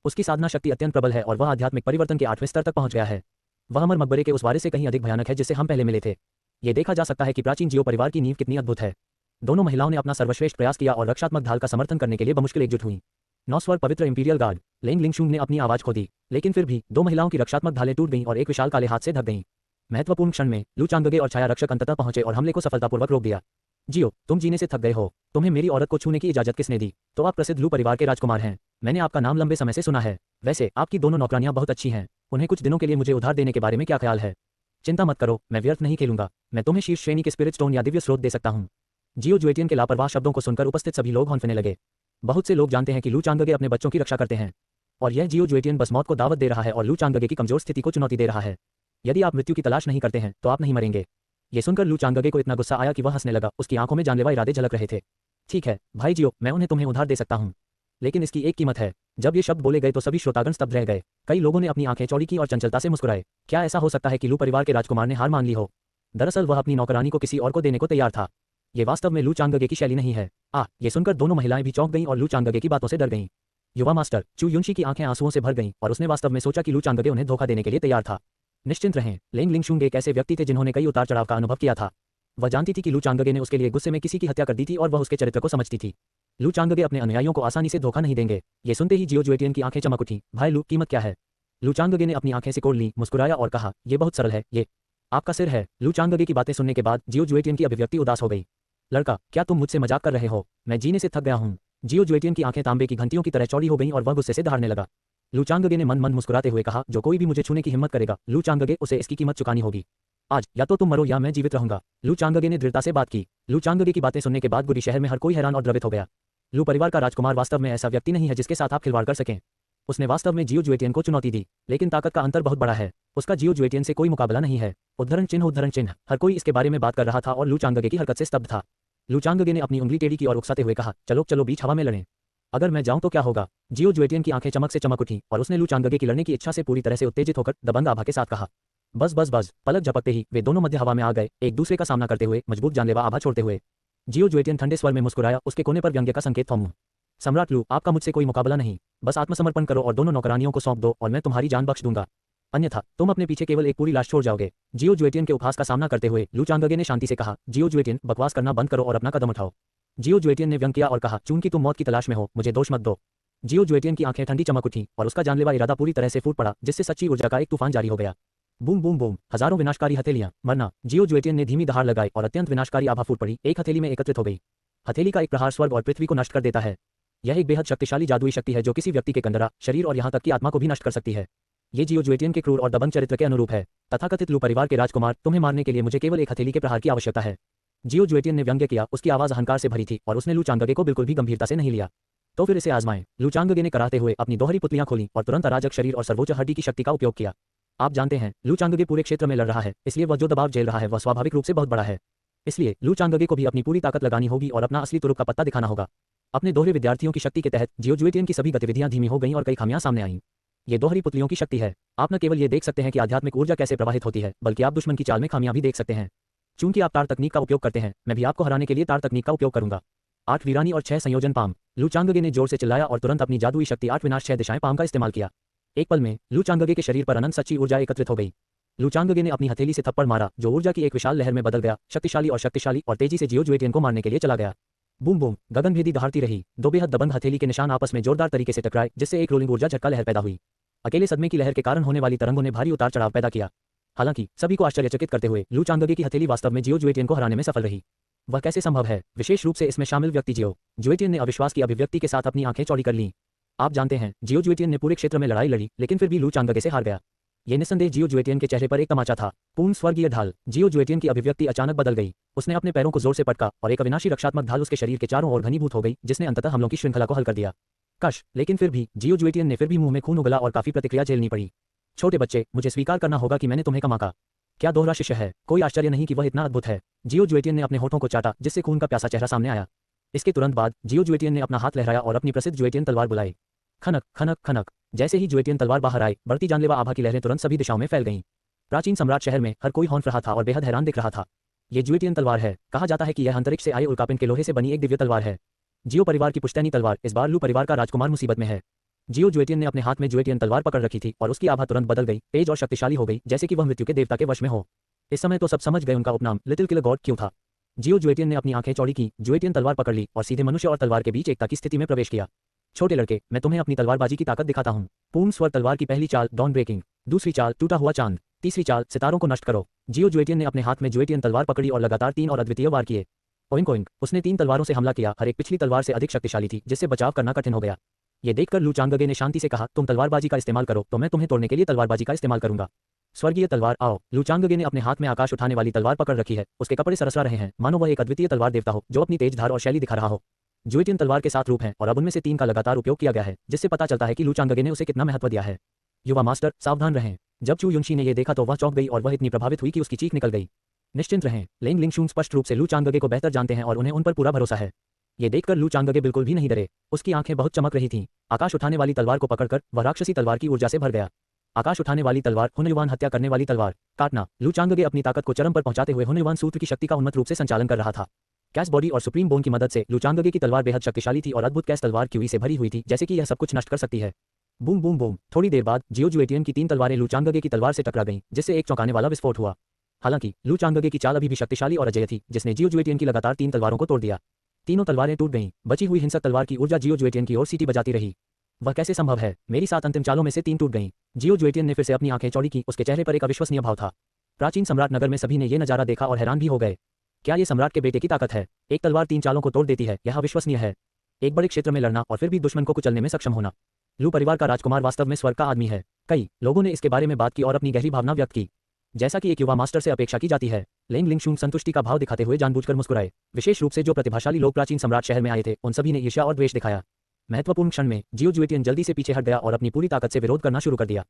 उसकी साधना शक्ति अत्यंत प्रबल है और वह आध्यात्मिक परिवर्तन के 8वें स्तर तक पहुंच गया है। वह अमर मकबरे के उस वारिस से कहीं अधिक भयानक है जिससे हम पहले मिले थे। ये देखा जा सकता है कि प्राचीन जियो परिवार की नींव कितनी अद्भुत है। दोनों महिलाओं ने अपना सर्वश्रेष्ठ प्रयास किया और रक्षात्मक ढाल का समर्थन करने के लिए बमुश्किल एकजुट हुई। 9 स्वर पवित्र इंपीरियल गार्ड। लेंग लिंगशुंग ने अपनी आवाज खो दी, लेकिन फिर भी दो महिलाओं की रक्षात्मक ढालें टूट गईं और एक विशाल काले हाथ से ढक गईं। महत्वपूर्ण क्षण में लू चांगगे और छाया रक्षक अंततः पहुंचे और हमले को सफलतापूर्वक रोक दिया। जियो, तुम जीने से थक गए हो। तुम्हें मेरी औरत को छूने की इजाजत किसने दी? तो आप प्रसिद्ध लू परिवार के राजकुमार हैं। मैंने आपका नाम लंबे समय से सुना है। वैसे आपकी दोनों नौकरानियां बहुत अच्छी हैं। उन्हें कुछ दिनों के लिए मुझे उधार देने के बारे में क्या ख्याल है? चिंता मत करो, मैं व्यर्थ नहीं खेलूंगा। मैं तुम्हें शीर्ष श्रेणी के स्पिरिट स्टोन या दिव्य स्रोत दे सकता हूं। जियो जुएटियन के लापरवाह शब्दों को सुनकर उपस्थित सभी लोग हौंफने लगे। बहुत से लोग जानते हैं कि लू चांगगे अपने बच्चों की रक्षा करते हैं और यह जियो जुएटियन बस मौत को दावत दे रहा है और लू चांगगे की कमजोर स्थिति को चुनौती दे रहा है। यदि आप मृत्यु की तलाश नहीं करते हैं तो आप नहीं मरेंगे। ये सुनकर लू चांगगे को इतना गुस्सा आया कि वह हंसने लगा। उसकी आंखों में जानलेवा इरादे झलक रहे थे। ठीक है भाई जियो, मैं उन्हें तुम्हें उधार दे सकता हूं, लेकिन इसकी एक कीमत है। जब ये शब्द बोले गए तो सभी श्रोतागण स्तब्ध रह गए। कई लोगों ने अपनी आंखें चौड़ी की और चंचलता से मुस्कुराए। क्या ऐसा हो सकता है कि लू परिवार के राजकुमार ने हार मान ली हो? दरअसल वह अपनी नौकरानी को किसी और को देने को तैयार था। ये वास्तव में लू चांगगे की शैली नहीं है। ये सुनकर दोनों महिलाएं भी चौंक गईं और लू चांगगे की बातों से डर गईं। युवा मास्टर चू युनशी की आंखें आंसुओं से भर गईं और उसने वास्तव में सोचा कि लू चांगगे उन्हें धोखा देने के लिए तैयार था। निश्चिंत रहें, लेंग लिंगशुंग एक ऐसे व्यक्ति थे जिन्होंने कई उतार चढ़ाव का अनुभव किया था। वह जानती थी कि लू चांगगे ने उसके लिए गुस्से में किसी की हत्या कर दी थी और वह उसके चरित्र को समझती थी। लू चांगगे अपने अनुयायियों को आसानी से धोखा नहीं देंगे। ये सुनते ही जियो जुएटियन की आंखें चमक उठी। भाई लू, कीमत क्या है? लू चांगगे ने अपनी आंखें सिकोड़ ली, मुस्कुराया और कहा, ये बहुत सरल है, ये आपका सिर है। लू चांगगे की बातें सुनने के बाद जियो जुएटियन की अभिव्यक्ति उदास हो गई। लड़का, क्या तुम मुझसे मजाक कर रहे हो? मैं जीने से थक गया हूं। जियो जुएटियन की आंखें तांबे की घंटियों की तरह चौड़ी हो गईं और वह गुस्से से दहाड़ने लगा। लू चांगगे ने मन मन मुस्कुराते हुए कहा, जो कोई भी मुझे छूने की हिम्मत करेगा, लू चांगगे, उसे इसकी कीमत चुकानी होगी। आज या तो तुम मरो या मैं जीवित रहूंगा। लू चांगगे ने दृढ़ता से बात की। लू चांगगे की बातें सुनने के बाद गुरी शहर में हर कोई हैरान और द्रवित हो गया। लू परिवार का राजकुमार वास्तव में ऐसा व्यक्ति नहीं है जिसके साथ आप खिलवाड़ कर सकें। उसने वास्तव में जियो जुएटियन को चुनौती दी, लेकिन ताकत का अंतर बहुत बड़ा है। उसका जियो जुएटियन से कोई मुकाबला नहीं है। उद्धरण चिन्ह। हर कोई इसके बारे में बात कर रहा था और लू चांगगे की हरकत से स्तब्ध था। लू चांगगे ने अपनी उंगली टेढ़ी की और उकसाते हुए कहा, चलो चलो बीच हवा में लड़ें। अगर मैं जाऊं तो क्या होगा? जियो जुएटियन की आंखें चमक से चमक उठी और उसने लू चांगगे की लड़ने की इच्छा से पूरी तरह से उत्तेजित होकर दबंग आभा के साथ कहा, बस बस बस। पलक झपकते ही वे दोनों मध्य हवा में आ गए, एक दूसरे का सामना करते हुए, मजबूत जानलेवा आभा छोड़ते हुए। जियो जुएटियन ठंडे स्वर में मुस्कुराया, उसके कोने पर व्यंग्य का संकेत थम्म। सम्राट लू, आपका मुझसे कोई मुकाबला नहीं। बस आत्मसमर्पण करो और दोनों नौकरानियों को सौंप दो और मैं तुम्हारी जान बख्श दूंगा। अन्यथा तुम अपने पीछे केवल एक पूरी लाश छोड़ जाओगे। जियो जुएटियन के उपहास का सामना करते हुए लू चांगगे ने शांति से कहा, जियो जुएटियन, बकवास करना बंद करो और अपना कदम उठाओ। जियो जुएटियन ने व्यंग किया और कहा, चूंकि तुम मौत की तलाश में हो, मुझे दोष मत दो। जियो जुएटियन की आंखें ठंडी चमक उठी और उसका जानलेवा इरादा पूरी तरह से फूट पड़ा, जिससे सच्ची ऊर्जा का एक तूफान जारी हो गया। बूम बूम बूम, हजारों विनाशकारी हथेलियां, मरना। जियो जुएटियन ने धीमी दहाड़ लगाई और अत्यंत विनाशकारी आभा फूट पड़ी, एक हथेली में एकत्रित हो गई। हथेली का एक प्रहार स्वर्ग और पृथ्वी को नष्ट कर देता है। यह एक बेहद शक्तिशाली जादुई शक्ति है जो किसी व्यक्ति के कंदरा, शरीर और यहाँ तक कि आत्मा को भी नष्ट कर सकती है। ये जियो जुएटियन के क्रूर और दबंग चरित्र के अनुरूप है। तथाकथित लू परिवार के राजकुमार, तुम्हें मारने के लिए मुझे केवल एक हथेली के प्रहार की आवश्यकता है। जियो जुएटियन ने व्यंग्य किया, उसकी आवाज अहंकार से भरी थी और उसने लू चांगगे को बिल्कुल भी गंभीरता से नहीं लिया। तो फिर इसे आजमाएं। लू चांगगे ने कराहते हुए अपनी दोहरी पुतलियां खोली और तुरंत अराजक शरीर और सर्वोच्च हड्डी की शक्ति का उपयोग किया। आप जानते हैं, लू चांगगे पूरे क्षेत्र में लड़ रहा है, इसलिए वह जो दबाव झेल रहा है वह स्वाभाविक रूप से बहुत बड़ा है। इसलिए लू चांगगे को भी अपनी पूरी ताकत लगानी होगी और अपना असली तुरुप का पत्ता दिखाना होगा। अपने दोहरे विद्यार्थियों की शक्ति के तहत जियो जुएटियन की सभी गतिविधियां धीमी हो गईं और कई खामियां सामने आईं। ये दोहरी पुतलियों की शक्ति है। आप न केवल ये देख सकते हैं कि आध्यात्मिक ऊर्जा कैसे प्रवाहित होती है, बल्कि आप दुश्मन की चाल में खामियां भी देख सकते हैं। चूंकि आप तार तकनीक का उपयोग करते हैं, मैं भी आपको हराने के लिए तार तकनीक का उपयोग करूंगा। 8 वीरानी और 6 संयोजन पाम। लू चांगगे ने जोर से चिल्लाया और तुरंत अपनी जादुई शक्ति 8 विनाश 6 दिशाएं पाम का इस्तेमाल किया। एक पल में लू चांगगे के शरीर पर अनंत सच्ची ऊर्जा एकत्रित हो गई। लू चांगगे ने अपनी हथेली से थप्पड़ मारा जो ऊर्जा की एक विशाल लहर में बदल गया, शक्तिशाली और तेजी से जियो जुएटियन को मारने के लिए चला गया। बूम बूम, गगनभेदी दहाड़ती रही। दो बेहद दबंग हथेली के निशान आपस में जोरदार तरीके से टकराए, जिससे एक रोलिंग ऊर्जा झटका लहर पैदा हुई। अकेले सदमे की लहर के कारण होने वाली तरंगों ने भारी उतार चढ़ाव पैदा किया। हालांकि सभी को आश्चर्यचकित करते हुए लू चांगगे की हथेली वास्तव में जियो जुएटियन को हराने में सफल रही। वह कैसे संभव है? विशेष रूप से इसमें शामिल व्यक्ति जियो जुएटियन ने अविश्वास की अभिव्यक्ति के साथ अपनी आंखें चौड़ी कर लीं। आप जानते हैं, जियो जुएटियन ने पूरे क्षेत्र में लड़ाई लड़ी, लेकिन फिर भी लू चांगगे से हार गया। ये निस्संदेह जियो जुएटियन के चेहरे पर एक तमाचा था। पूर्ण स्वर्गीय ढाल। जियो जुएटियन की अभिव्यक्ति अचानक बदल गई। उसने अपने पैरों को जोर से पटका और एक अविनाशी रक्षात्मक ढाल उसके शरीर के चारों ओर घनीभूत हो गई, जिसने अंततः हमलों की श्रृंखला को हल कर दिया। कश, लेकिन फिर भी जियो जुएटियन ने फिर भी मुंह में खून उगला और काफी प्रतिक्रिया झेलनी पड़ी। छोटे बच्चे, मुझे स्वीकार करना होगा कि मैंने तुम्हें कमा का। क्या दोहरा शिष्य है? कोई आश्चर्य नहीं कि वह इतना अद्भुत है। जियो जुएटियन ने अपने होठों को चाटा, जिससे खून का प्यासा चेहरा सामने आया। इसके तुरंत बाद जियो जुएटियन ने अपना हाथ लहराया और अपनी प्रसिद्ध जुएटियन तलवार बुलाई। खनक खनक खनक। जैसे ही जुएटियन तलवार बाहर आई, बढ़ती जानलेवा आभा की लहरें तुरंत सभी दिशाओं में फैल गईं। प्राचीन सम्राट शहर में हर कोई हौंफ रहा था और बेहद हैरान दिख रहा था। ये जुएटियन तलवार है। कहा जाता है कि यह अंतरिक्ष से आए उल्कापिंड के लोहे से बनी एक दिव्य तलवार है। जियो परिवार की पुश्तैनी तलवार। इस बार लू परिवार का राजकुमार मुसीबत में है। जियो जुएटियन ने अपने हाथ में जुएटियन तलवार पकड़ रखी थी और उसकी आभा तुरंत बदल गई, तेज और शक्तिशाली हो गई, जैसे कि वह मृत्यु के देवता के वश में हो। इस समय तो सब समझ गए उनका उपनाम लिटिल किलर गॉड क्यों था। जियो जुएटियन ने अपनी आंखें चौड़ी की, जुएटियन तलवार पकड़ ली और सीधे मनुष्य और तलवार के बीच एकता की स्थिति में प्रवेश किया। छोटे लड़के, मैं तुम्हें अपनी तलवारबाजी की ताकत दिखाता हूँ। पूर्ण स्वर तलवार की पहली चाल डॉन ब्रेकिंग। दूसरी चाल टूटा हुआ चांद। तीसरी चाल सितारों को नष्ट करो। जियो जुएटियन ने अपने हाथ में जुएटियन तलवार पकड़ी और लगातार 3 और अद्वितीय वार किए। Oink oink. उसने 3 तलवारों से हमला किया, हर एक पिछली तलवार से अधिक शक्तिशाली थी, जिससे बचाव करना कठिन हो गया। ये देखकर लू चांगगे ने शांति से कहा, तुम तलवारबाजी का इस्तेमाल करो तो मैं तुम्हें तोड़ने के लिए तलवारबाजी का इस्तेमाल करूंगा। स्वर्गीय तलवार आओ। लू चांगगे ने अपने हाथ में आकाश उठाने वाली तलवार पकड़ रखी है। उसके कपड़े सरसरा रहे हैं, मानो वह एक अद्वितीय तलवार देवता हो जो अपनी तेज धार और शैली दिखा रहा हो। जुएटियन तलवार के 7 रूप हैं और अब उनमें से 3 का लगातार उपयोग किया गया है, जिससे पता चलता है कि लू चांगगे ने उसे कितना महत्व दिया है। युवा मास्टर, सावधान रहें। जब चू युनशी ने यह देखा तो वह चौंक गई और वह इतनी प्रभावित हुई कि उसकी चीख निकल गई। निश्चिंत रहें, लेंग लिंगशून स्पष्ट रूप से लू चांगगे को बेहतर जानते हैं और उन्हें उन पर पूरा भरोसा है। ये देखकर लू चांगगे बिल्कुल भी नहीं डरे। उसकी आंखें बहुत चमक रही थीं। आकाश उठाने वाली तलवार को पकड़कर वह राक्षसी तलवार की ऊर्जा से भर गया। आकाश उठाने वाली तलवार, हुनयुवान हत्या करने वाली तलवार। काटना। लू चांगगे अपनी ताकत को चरम पर पहुंचाते हुए हुनयुवान सूत्र की शक्ति का उन्नत रूप से संचालन कर रहा था। कैस बॉडी और सुप्रीम बोन की मदद से लू चांगगे की तलवार बेहद शक्तिशाली थी और अद्भुत कैस तलवार क्यूई से भरी हुई थी, जैसे कि यह सब कुछ नष्ट कर सकती है। Boom boom boom. थोड़ी देर बाद जियो जुएटियन की 3 तलवारें लू चांगगे की तलवार से टकरा गईं, जिससे एक चौंकाने वाला विस्फोट हुआ। हालांकि लू चांगगे की चाल अभी भी शक्तिशाली और अजेय थी, जिसने जियो जुएटियन की लगातार 3 तलवारों को तोड़ दिया। तीनों तलवारें टूट गईं। बची हुई हिंसक तलवार की ऊर्जा जियो जुएटियन की ओर सीटी बजाती रही। वह कैसे संभव है? मेरी 7 अंतिम चालों में से 3 टूट गईं। जियो जुएटियन ने फिर से अपनी आंखें चौड़ी की। उसके चेहरे पर एक अविश्वसनीय भाव था। प्राचीन सम्राट नगर में सभी ने यह नजारा देखा और हैरान भी हो गए। क्या ये सम्राट के बेटे की ताकत है? एक तलवार 3 चालों को तोड़ देती है, यह अविश्वसनीय है। एक बड़े क्षेत्र में लड़ना और फिर भी दुश्मन को कुचलने में सक्षम होना। लू परिवार का राजकुमार वास्तव में स्वर्ग का आदमी है। कई लोगों ने इसके बारे में बात की और अपनी गहरी भावना व्यक्त की। जैसा कि एक युवा मास्टर से अपेक्षा की जाती है। लेंग लिंगशून संतुष्टि का भाव दिखाते हुए जानबूझकर मुस्कुराए। विशेष रूप से जो प्रतिभाशाली लोग प्राचीन सम्राट शहर में आए थे, उन सभी ने ईर्ष्या और द्वेष दिखाया। महत्वपूर्ण क्षण में जियो जुएटियन जल्दी से पीछे हट गया और अपनी पूरी ताकत से विरोध करना शुरू कर दिया।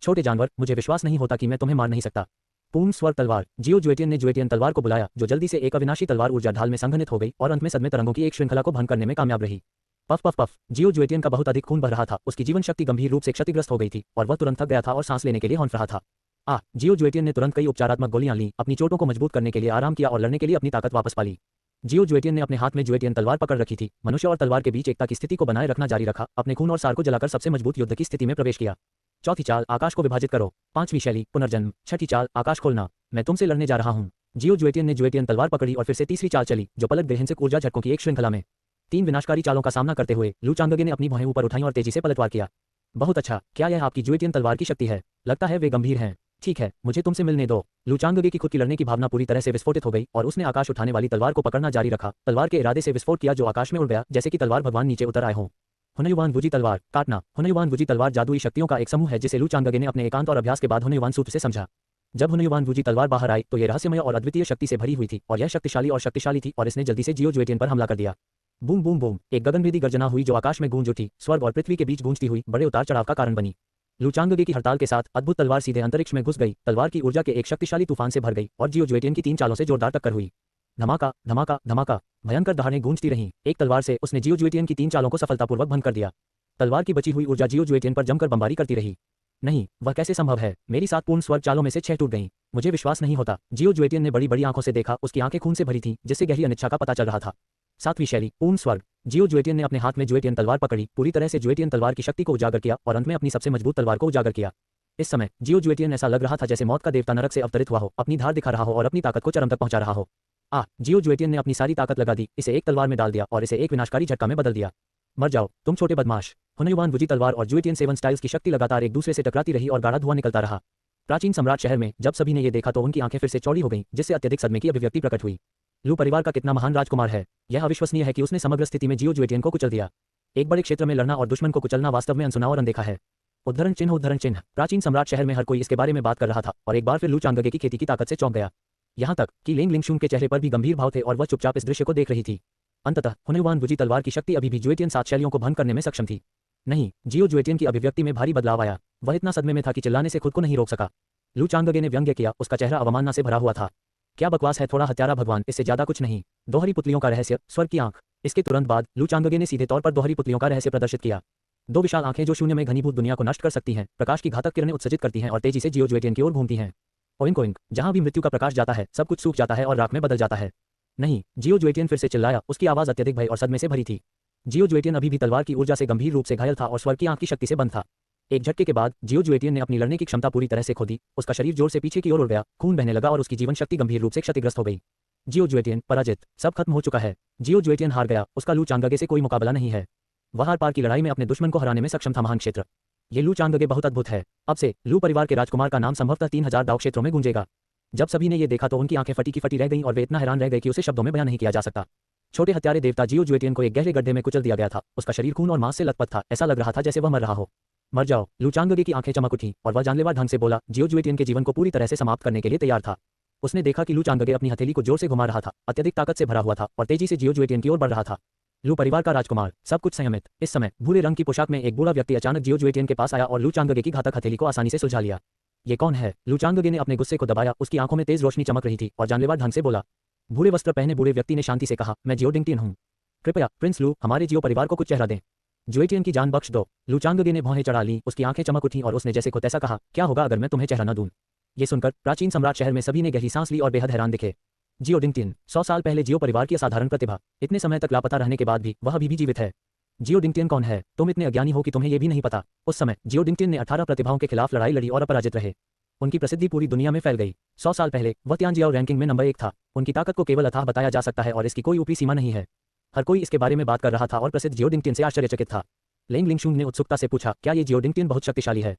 छोटे जानवर, मुझे विश्वास नहीं होता कि मैं तुम्हें मार नहीं सकता। पूर्ण स्वर तलवार। जियो जुएटियन ने जुएटियन तलवार को बुलाया, जो जल्दी से एक अविनाशी तलवार ऊर्जा ढाल में संघनित हो गई और अंत में सदमे तरंगों की एक श्रृंखला को भंग करने में कामयाब रही। Puff puff puff. जियो जुएटियन का बहुत अधिक खून बह रहा था। उसकी जीवन शक्ति गंभीर रूप से क्षतिग्रस्त हो गई थी और वह तुरंत थक गया था और सांस लेने के लिए हौंफ रहा था। जियो जुएटियन ने तुरंत कई उपचारात्मक गोलियां लीं, अपनी चोटों को मजबूत करने के लिए आराम किया और लड़ने के लिए अपनी ताकत वापस पा ली। जियो जुएटियन ने अपने हाथ में जुएटियन तलवार पकड़ रखी थी। मनुष्य और तलवार के बीच एकता की स्थिति को बनाए रखना जारी रखा। अपने खून और सार को जलाकर सबसे मजबूत युद्ध की स्थिति में प्रवेश किया। चौथी चाल, आकाश को विभाजित करो। 5वीं शैली, पुनर्जन्म। छठी चाल, आकाश खोलना। मैं तुमसे लड़ने जा रहा हूँ। जियो जुएटियन ने जुएटियन तलवार पकड़ी और फिर से तीसरी चाल चली, जो पलट गए हिंसक ऊर्जा झटकों की एक श्रृंखला में। 3 विनाशकारी चालों का सामना करते हुए लू चांगगे ने अपनी भौहें ऊपर उठाई और तेजी से पलटवार किया। बहुत अच्छा, क्या यह आपकी जुएटियन तलवार की शक्ति है? लगता है वे गंभीर हैं। ठीक है, मुझे तुमसे मिलने दो। लू चांगगे की खुद की लड़ने की भावना पूरी तरह से विस्फोटित हो गई और उसने आकाश उठाने वाली तलवार को पकड़ना जारी रखा। तलवार के इरादे से विस्फोट किया जो आकाश में उड़ गया, जैसे कि तलवार भगवान नीचे उतर आए हों। हुनयुवान वुजी तलवार। काटना। हुनयुवान वुजी तलवार जादुई शक्तियों का एक समूह है, जिसे लू चांगगे ने अपने एकांत और अभ्यास के बाद हुनयुवान सूत्र से समझा। जब हुनयुवान वुजी तलवार बाहर आई तो यह रहस्यमय और अद्वितीय शक्ति से भरी हुई थी और यह शक्तिशाली थी और इसने जल्दी से जियो जुएटियन पर हमला कर दिया। बूम बूम बूम, एक गगनभेदी गर्जना हुई जो आकाश में गूंज उठी, स्वर्ग और पृथ्वी के बीच गूंजती हुई बड़े उतार चढ़ाव का कारण बनी। लू चांगगे की हड़ताल के साथ अद्भुत तलवार सीधे अंतरिक्ष में घुस गई, तलवार की ऊर्जा के एक शक्तिशाली तूफान से भर गई और जियो जुएटियन की 3 चालों से जोरदार टक्कर हुई। धमाका धमाका धमाका, भयंकर दहाड़ें गूंजती रहीं। एक तलवार से उसने जियो जुएटियन की 3 चालों को सफलतापूर्वक भंग कर दिया। तलवार की बची हुई ऊर्जा जियो जुएटियन पर जमकर बमबारी करती रही। नहीं, वह कैसे संभव है? मेरी 7 पूर्ण स्वर्ग चालों में से 6 टूट गईं। मुझे विश्वास नहीं होता। जियो जुएटियन ने बड़ी बड़ी आंखों से देखा, उसकी आंखें खून से भरी थीं, जिससे गहरी अनिच्छा का पता चल रहा था। 7वीं शैली, पूर्ण स्वर्ग। जियो जुएटियन ने अपने हाथ में जुएटियन तलवार पकड़ी, पूरी तरह से जुएटियन तलवार की शक्ति को उजागर किया और अंत में अपनी सबसे मजबूत तलवार को उजागर किया। इस समय जियो जुएटियन ऐसा लग रहा था जैसे मौत का देवता नरक से अवतरित हुआ हो, अपनी धार दिखा रहा हो और अपनी ताकत को चरम तक पहुंचा रहा हो। जियो जुएटियन ने अपनी सारी ताकत लगा दी, इसे एक तलवार में डाल दिया और इसे एक विनाशकारी झटका में बदल दिया। मर जाओ तुम छोटे बदमाश। हुनयुआन वुजी तलवार और जुएटियन 7 स्टाइल्स की शक्ति लगातार एक दूसरे से टकराती रही और गाढ़ा धुआं निकलता रहा। प्राचीन सम्राट शहर में जब सभी ने ये देखा तो उनकी आंखें फिर से चौड़ी हो गईं, जिससे अत्यधिक सदमे की अभिव्यक्ति प्रकट हुई। लू परिवार का कितना महान राजकुमार है। यह अविश्वसनीय है कि उसने समग्र स्थिति में जियो जुएटियन को कुचल दिया। एक बड़े क्षेत्र में लड़ना और दुश्मन को कुचलना वास्तव में अनसुना और अनदेखा है। उद्धरण चिन्ह। प्राचीन सम्राट शहर में हर कोई इसके बारे में बात कर रहा था और एक बार फिर लू चांगगे की खेती की ताकत से चौंक गया। यहाँ तक कि लिंग लिंगशुन के चेहरे पर भी गंभीर भाव थे और वह चुपचाप इस दृश्य को देख रही थी। अंततः हुनयुआन वुजी तलवार की शक्ति अभी भी जुएटियन 7 शैलियों को भंग करने में सक्षम थी। नहीं, जियो जुएटियन की अभिव्यक्ति में भारी बदलाव आया। वह इतना सदमे में था कि चिल्लाने से खुद को नहीं रोक सका। लू चांगगे ने व्यंग्य किया, उसका चेहरा अवमानना से भरा हुआ था। क्या बकवास है, थोड़ा हत्यारा भगवान, इससे ज्यादा कुछ नहीं। दोहरी पुतलियों का रहस्य, स्वर्ग की आंख। इसके तुरंत बाद लू चांगगे ने सीधे तौर पर दोहरी पुतलियों का रहस्य प्रदर्शित किया। 2 विशाल आंखें जो शून्य में घनीभूत दुनिया को नष्ट कर सकती हैं, प्रकाश की घातक किरणें उत्सर्जित करती हैं और तेजी से जियो जुएटियन की ओर घूमती हैं। ओइंक ओइंक, जहां भी मृत्यु का प्रकाश जाता है सब कुछ सूख जाता है और राख में बदल जाता है। नहीं, जियो जुएटियन फिर से चिल्लाया, उसकी आवाज अत्यधिक भय और सदमे से भरी थी। जियो जुएटियन अभी भी तलवार की ऊर्जा से गंभीर रूप से घायल था और स्वर्ग की आंख की शक्ति से बंद था। एक झटके के बाद जियो जुएटियन ने अपनी लड़ने की क्षमता पूरी तरह से खो दी। उसका शरीर जोर से पीछे की ओर उड़ गया, खून बहने लगा और उसकी जीवन शक्ति गंभीर रूप से क्षतिग्रस्त हो गई। जियो जुएटियन पराजित, सब खत्म हो चुका है। जियो जुएटियन हार गया, उसका लू चांगगे से कोई मुकाबला नहीं है। वह आर पार की लड़ाई में अपने दुश्मन को हराने में सक्षम था। महान क्षेत्र, ये लू चांगगे बहुत अद्भुत है। अब से लू परिवार के राजकुमार का नाम संभवतः 3000 दाव क्षेत्रों में गूंजेगा। जब सभी ने ये देखा तो उनकी आंखें फटी की फटी रह गईं और वे इतना हैरान रह गए कि उसे शब्दों में बयान नहीं किया जा सकता। छोटे हत्यारे देवता जियो जुएटियन को एक गहरे गड्ढे में कुचल दिया गया था। उसका शरीर खून और मांस से लथपथ था, ऐसा लग रहा था जैसे वह मर रहा हो। मर जाओ। लू चांगगे की आंखें चमक उठीं और वह जानलेवा ढंग से बोला, जियो जुएटियन के जीवन को पूरी तरह से समाप्त करने के लिए तैयार था। उसने देखा कि लू चांगगे अपनी हथेली को जोर से घुमा रहा था, अत्यधिक ताकत से भरा हुआ था और तेजी से जियो जुएटियन की ओर बढ़ रहा था। लू परिवार का राजकुमार, सब कुछ संयमित। इस समय भूरे रंग की पोशाक में एक बूढ़ा व्यक्ति अचानक जियो जुएटियन के पास आया और लू चांगगे की घातक हथेली को आसानी से सुलझा लिया। ये कौन है? लू चांगगे ने अपने गुस्से को दबाया, उसकी आंखों में तेज रोशनी चमक रही थी और जानलेवा ढंग से बोला। भूरे वस्त्र पहने बूढ़े व्यक्ति ने शांति से कहा, मैं जियो डिंगटियन हूँ। कृपया प्रिंस लू, हमारे जियो परिवार को कुछ चेहरा दें। जुएटियन की जान बख्श दो। लू चांगगे ने भौहें चढ़ा ली, उसकी आंखें चमक उठीं और उसने जैसे को तैसा कहा, क्या होगा अगर मैं तुम्हें चेहरा न दूं? ये सुनकर प्राचीन सम्राट शहर में सभी ने गहरी सांस ली और बेहद हैरान दिखे। जियो डिंगटियन, 100 साल पहले जियो परिवार की असाधारण प्रतिभा, इतने समय तक लापता रहने के बाद भी वह अभी भी जीवित है। जियो डिंगटियन कौन है? तुम इतने अज्ञानी हो कि तुम्हें यह भी नहीं पता। उस समय जियो डिंगटियन ने 18 प्रतिभाओं के खिलाफ लड़ाई लड़ी और अपराजित रहे। उनकी प्रसिद्धि पूरी दुनिया में फैल गई। 100 साल पहले वह तियानजियाओ रैंकिंग में नंबर 1 था। उनकी ताकत को केवल अथाह बताया जा सकता है और इसकी कोई ऊपरी सीमा नहीं है। हर कोई इसके बारे में बात कर रहा था और प्रसिद्ध जियो डिंगटियन से आश्चर्यचकित था। लिंग लिंगशुन ने उत्सुकता से पूछा, क्या ये जियो डिंगटियन बहुत शक्तिशाली है?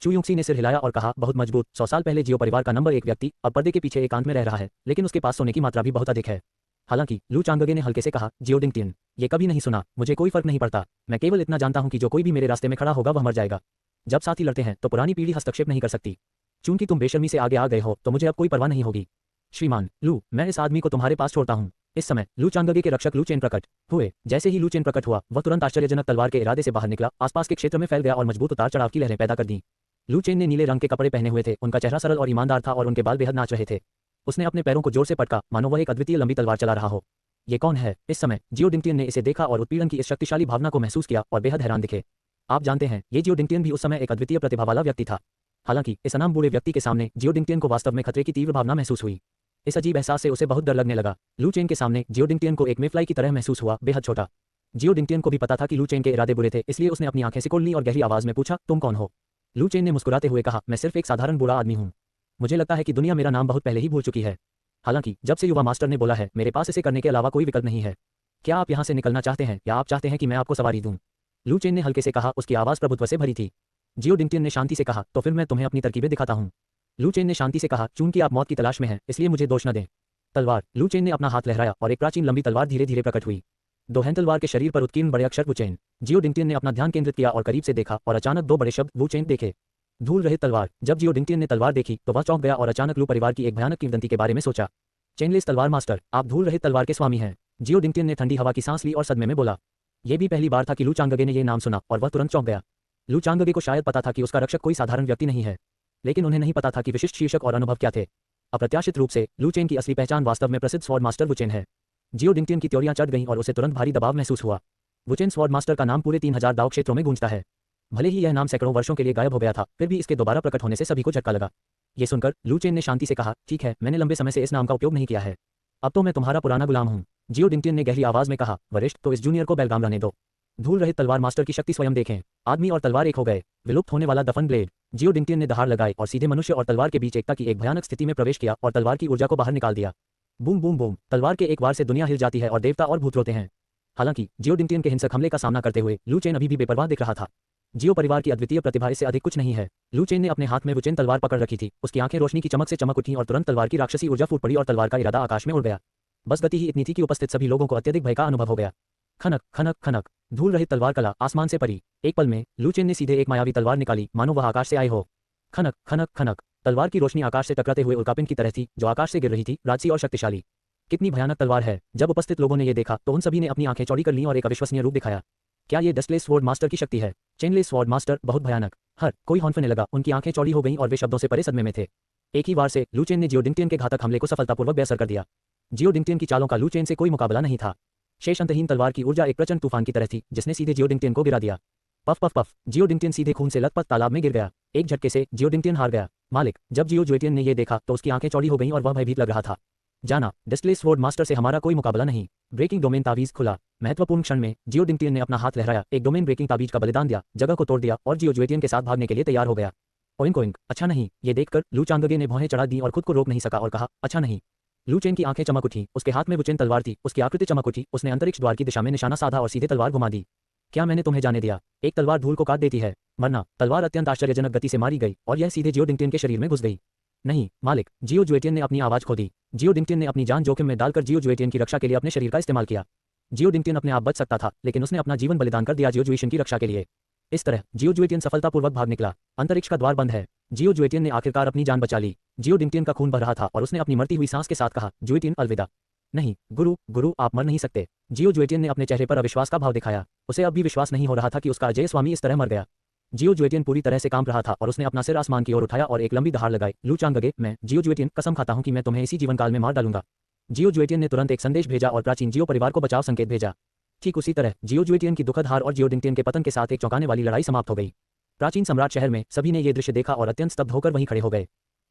चू युंगसी ने सिर हिलाया और कहा, बहुत मजबूत। 100 साल पहले जियो परिवार का नंबर 1 व्यक्ति अब पर्दे के पीछे एकांत में रह रहा है, लेकिन उसके पास सोने की मात्रा भी बहुत अधिक है। हालांकि लू चांगगे ने हल्के से कहा, जियो डिंगटियन, ये कभी नहीं सुना, मुझे कोई फर्क नहीं पड़ता। मैं केवल इतना जानता हूं कि जो कोई भी मेरे रास्ते में खड़ा होगा वह मर जाएगा। जब साथी लड़ते हैं तो पुरानी पीढ़ी हस्तक्षेप नहीं कर सकती। चूंकि तुम बेशर्मी से आगे आ गए हो तो मुझे अब कोई परवाह नहीं होगी। श्रीमान लू, मैं इस आदमी को तुम्हारे पास छोड़ता हूँ। इस समय लू चांगगे के रक्षक लू चेन प्रकट हुए। जैसे ही लू चेन प्रकट हुआ, वह तुरंत आश्चर्यजनक तलवार के इरादे से बाहर निकला, आसपास के क्षेत्र में फैल गया और मजबूत उतार चढ़ाव की लहरें पैदा कर दी। लू चेन ने नीले रंग के कपड़े पहने हुए थे, उनका चेहरा सरल और ईमानदार था और उनके बाल बेहद नाच रहे थे। उसने अपने पैरों को जोर से पटका, मानो वह एक अद्वितीय लंबी तलवार चला रहा हो। ये कौन है? इस समय जियो डिंगटियन ने इसे देखा और उत्पीड़न की इस शक्तिशाली भावना को महसूस किया और बेहद हैरान दिखे। आप जानते हैं, ये जियो डिंगटियन भी उस समय एक अद्वितीय प्रतिभा वाला व्यक्ति था। हालांकि इस अनाम बूढ़े व्यक्ति के सामने जियो डिंगटियन को वास्तव में खतरे की तीव्र भावना महसूस हुई। इस अजीब एहसास से उसे बहुत डर लगने लगा। लू चेन के सामने जियो डिंगटियन को एक मेफ्लाई की तरह महसूस हुआ, बेहद छोटा। जियो डिंगटियन को भी पता था कि लू चेन के इरादे बुरे थे, इसलिए उसने अपनी आंखें सिकोड़ ली और गहरी आवाज में पूछा, तुम कौन हो? लू चेन ने मुस्कुराते हुए कहा, मैं सिर्फ एक साधारण बूढ़ा आदमी हूँ। मुझे लगता है कि दुनिया मेरा नाम बहुत पहले ही भूल चुकी है। हालांकि जब से युवा मास्टर ने बोला है, मेरे पास इसे करने के अलावा कोई विकल्प नहीं है। क्या आप यहाँ से निकलना चाहते हैं या आप चाहते हैं कि मैं आपको सवारी दूं? लू चेन ने हल्के से कहा, उसकी आवाज प्रभुत्व से भरी थी। जियो डिंगटियन ने शांति से कहा, तो फिर मैं तुम्हें अपनी तरकीबें दिखाता हूँ। लू चेन ने शांति से कहा, चूंकि आप मौत की तलाश में हैं, इसलिए मुझे दोष न दें। तलवार। लू चेन ने अपना हाथ लहराया और एक प्राचीन लंबी तलवार धीरे धीरे प्रकट हुई। 2 हैंड तलवार के शरीर पर उत्कीर्ण बड़े अक्षर वु चेन। जियो डिंगटियन ने अपना ध्यान केंद्रित किया और करीब से देखा और अचानक 2 बड़े शब्द वु चेन देखे। धूल रहित तलवार। जब जियो डिंगटियन ने तलवार देखी तो वह चौंक गया और अचानक लू परिवार की एक भयानक किंवदंती के बारे में सोचा। चेनलेस तलवार मास्टर, आप धूल रहित तलवार के स्वामी हैं। जियो डिंगटियन ने ठंडी हवा की सांस ली और सदमे में बोला। यह भी पहली बार था कि लू चांगगे ने यह नाम सुना और वह तुरंत चौंक गया। लू चांगगे को शायद पता था कि उसका रक्षक कोई साधारण व्यक्ति नहीं है, लेकिन उन्हें नहीं पता था कि विशिष्ट शीर्षक और अनुभव क्या थे। अप्रत्याशित रूप से लू चेन की असली पहचान वास्तव में प्रसिद्ध स्वॉर्ड मास्टर वुचेन है। जियो डिंगटियन की त्योरियां चढ़ गईं और उसे तुरंत भारी दबाव महसूस हुआ। वुचेन स्वॉर्ड मास्टर का नाम पूरे 3000 दाव क्षेत्रों में गूंजता है। भले ही यह नाम सैकड़ों वर्षों के लिए गायब हो गया था, फिर भी इसके दोबारा प्रकट होने से सभी को झटका लगा। ये सुनकर लू चेन ने शांति से कहा, ठीक है, मैंने लंबे समय से इस नाम का उपयोग नहीं किया है। अब तो मैं तुम्हारा पुराना गुलाम हूँ। जियो डिंगटियन ने गहरी आवाज में कहा, वरिष्ठ, तो इस जूनियर को बेलगाम रहने दो। धूल रहित तलवार मास्टर की शक्ति स्वयं देखें। आदमी और तलवार एक हो गए। विलुप्त होने वाला दफन ब्लेड। जियो डिंगटियन ने दहाड़ लगाई और सीधे मनुष्य और तलवार के बीच एकता की एक भयानक स्थिति में प्रवेश किया और तलवार की ऊर्जा को बाहर निकाल दिया। Boom boom boom. तलवार के एक वार से दुनिया हिल जाती है और देवता और भूत रोते हैं। हालांकि जियो डिंगटियन के हिंसक हमले का सामना करते हुए लू चेन अभी भी बेपरवाह दिख रहा था। जियो परिवार की अद्वितीय प्रतिभा इससे अधिक कुछ नहीं है। लू चेन ने अपने हाथ में वुचेन तलवार पकड़ रखी थी। उसकी आंखें रोशनी की चमक से चमक उठी और तुरंत तलवार की राक्षसी ऊर्जा फूट पड़ी और तलवार का इरादा आकाश में उड़ गया। बस गति ही इतनी थी कि उपस्थित सभी लोगों को अत्यधिक भय का अनुभव हो गया। खनक खनक खनक। धूल रहित तलवार कला आसमान से परी। एक पल में लू चेन ने सीधे एक मायावी तलवार निकाली, मानो वह आकाश से आई हो। खनक खनक खनक। तलवार की रोशनी आकाश से टकराते हुए उल्कापिंड की तरह थी, जो आकाश से गिर रही थी, राजसी और शक्तिशाली। कितनी भयानक तलवार है। जब उपस्थित लोगों ने यह देखा तो उन सभी ने अपनी आंखें चौड़ी कर लीं और एक अविश्वसनीय रूप दिखाया। क्या ये डस्टलेस स्वॉर्ड मास्टर की शक्ति है? चेनलेस स्वॉर्ड मास्टर, बहुत भयानक। हर कोई हौंफने लगा। उनकी आंखें चौड़ी हो गईं और वे शब्दों से परे सदमे में थे। एक ही वार से लू चेन ने जियो डिंगटियन के घातक हमले को सफलतापूर्वक बेअसर कर दिया। जियो डिंगटियन की चालों का लू चेन से कोई मुकाबला नहीं था। शेष अंतहीन तलवार की ऊर्जा एक प्रचंड तूफान की तरह थी, जिसने सीधे जियो डिंगटियन को गिरा दिया। Puff puff puff. जियो डिंगटियन सीधे खून से लथपथ तालाब में गिर गया। एक झटके से जियो डिंगटियन हार गया। मालिक, जब जियो जुएटियन ने यह देखा तो उसकी आंखें चौड़ी हो गईं और वह भयभीत लग रहा था। जाना, डस्टलेस स्वॉर्ड मास्टर से हमारा कोई मुकाबला नहीं। ब्रेकिंग डोमेन तावीज खुला। महत्वपूर्ण क्षण में जियो डिंगटियन ने अपना हाथ लहराया, एक डोमेन ब्रेकिंग तावीज का बलिदान दिया, जगह को तोड़ दिया और जियो जुएटियन के साथ भागने के लिए तैयार हो गया। Oink oink. अच्छा नहीं। ये देखकर लू चांगगे ने भौहें चढ़ा दी और खुद को रोक नहीं सका और कहा, अच्छा नहीं। लू चेन की आंखें चमक उठी। उसके हाथ में वुचेन तलवार थी। उसकी आकृति चमक उठी। उसने अंतरिक्ष द्वार की दिशा में निशाना साधा और सीधे तलवार घुमा दी। क्या मैंने तुम्हें जाने दिया? एक तलवार धूल को काट देती है। मरना। तलवार अत्यंत आश्चर्यजनक गति से मारी गई और यह सीधे जियो डिंगटियन के शरीर में घुस गई। नहीं मालिक। जियो जुएटियन ने अपनी आवाज खो दी। जियो डिंगटियन ने अपनी जान जोखिम में डालकर जियो जुएटियन की रक्षा के लिए अपने शरीर का इस्तेमाल किया। जियो डिंगटियन अपने आप बच सकता था, लेकिन उसने अपना जीवन बलिदान कर दिया जियो जुएशियन की रक्षा के लिए। इस तरह जियो जुएटियन सफलतापूर्वक भाग निकला। अंतरिक्ष का द्वार बंद है। जियो जुएटियन ने आखिरकार अपनी जान बचा ली। जियो डिंगटियन का खून बह रहा था और उसने अपनी मरती हुई सांस के साथ कहा, जुएटियन अलविदा। नहीं गुरु, गुरु आप मर नहीं सकते। जियो जुएटियन ने अपने चेहरे पर अविश्वास का भाव दिखाया। उसे अब भी विश्वास नहीं हो रहा था कि उसका अजय स्वामी इस तरह मर गया। जियो जुएटियन पूरी तरह से कांप रहा था और उसने अपना सिर आसमान की ओर उठाया और एक लंबी दहाड़ लगाई। लू चांगगे, मैं जियो जुएटियन कसम खाता हूं कि मैं तुम्हें इसी जीवन काल में मार डालूंगा। जियो जुएटियन ने तुरंत एक संदेश भेजा और प्राचीन जियो परिवार को बचाव संकेत भेजा। ठीक उसी तरह जियो जुएटियन की दुखद हार और जियो डिंगटियन के पतन के साथ एक चौंकाने वाली लड़ाई समाप्त हो गई। प्राचीन सम्राट शहर में सभी ने यह दृश्य देखा और अत्यंत स्तब्ध होकर वहीं खड़े हो गए।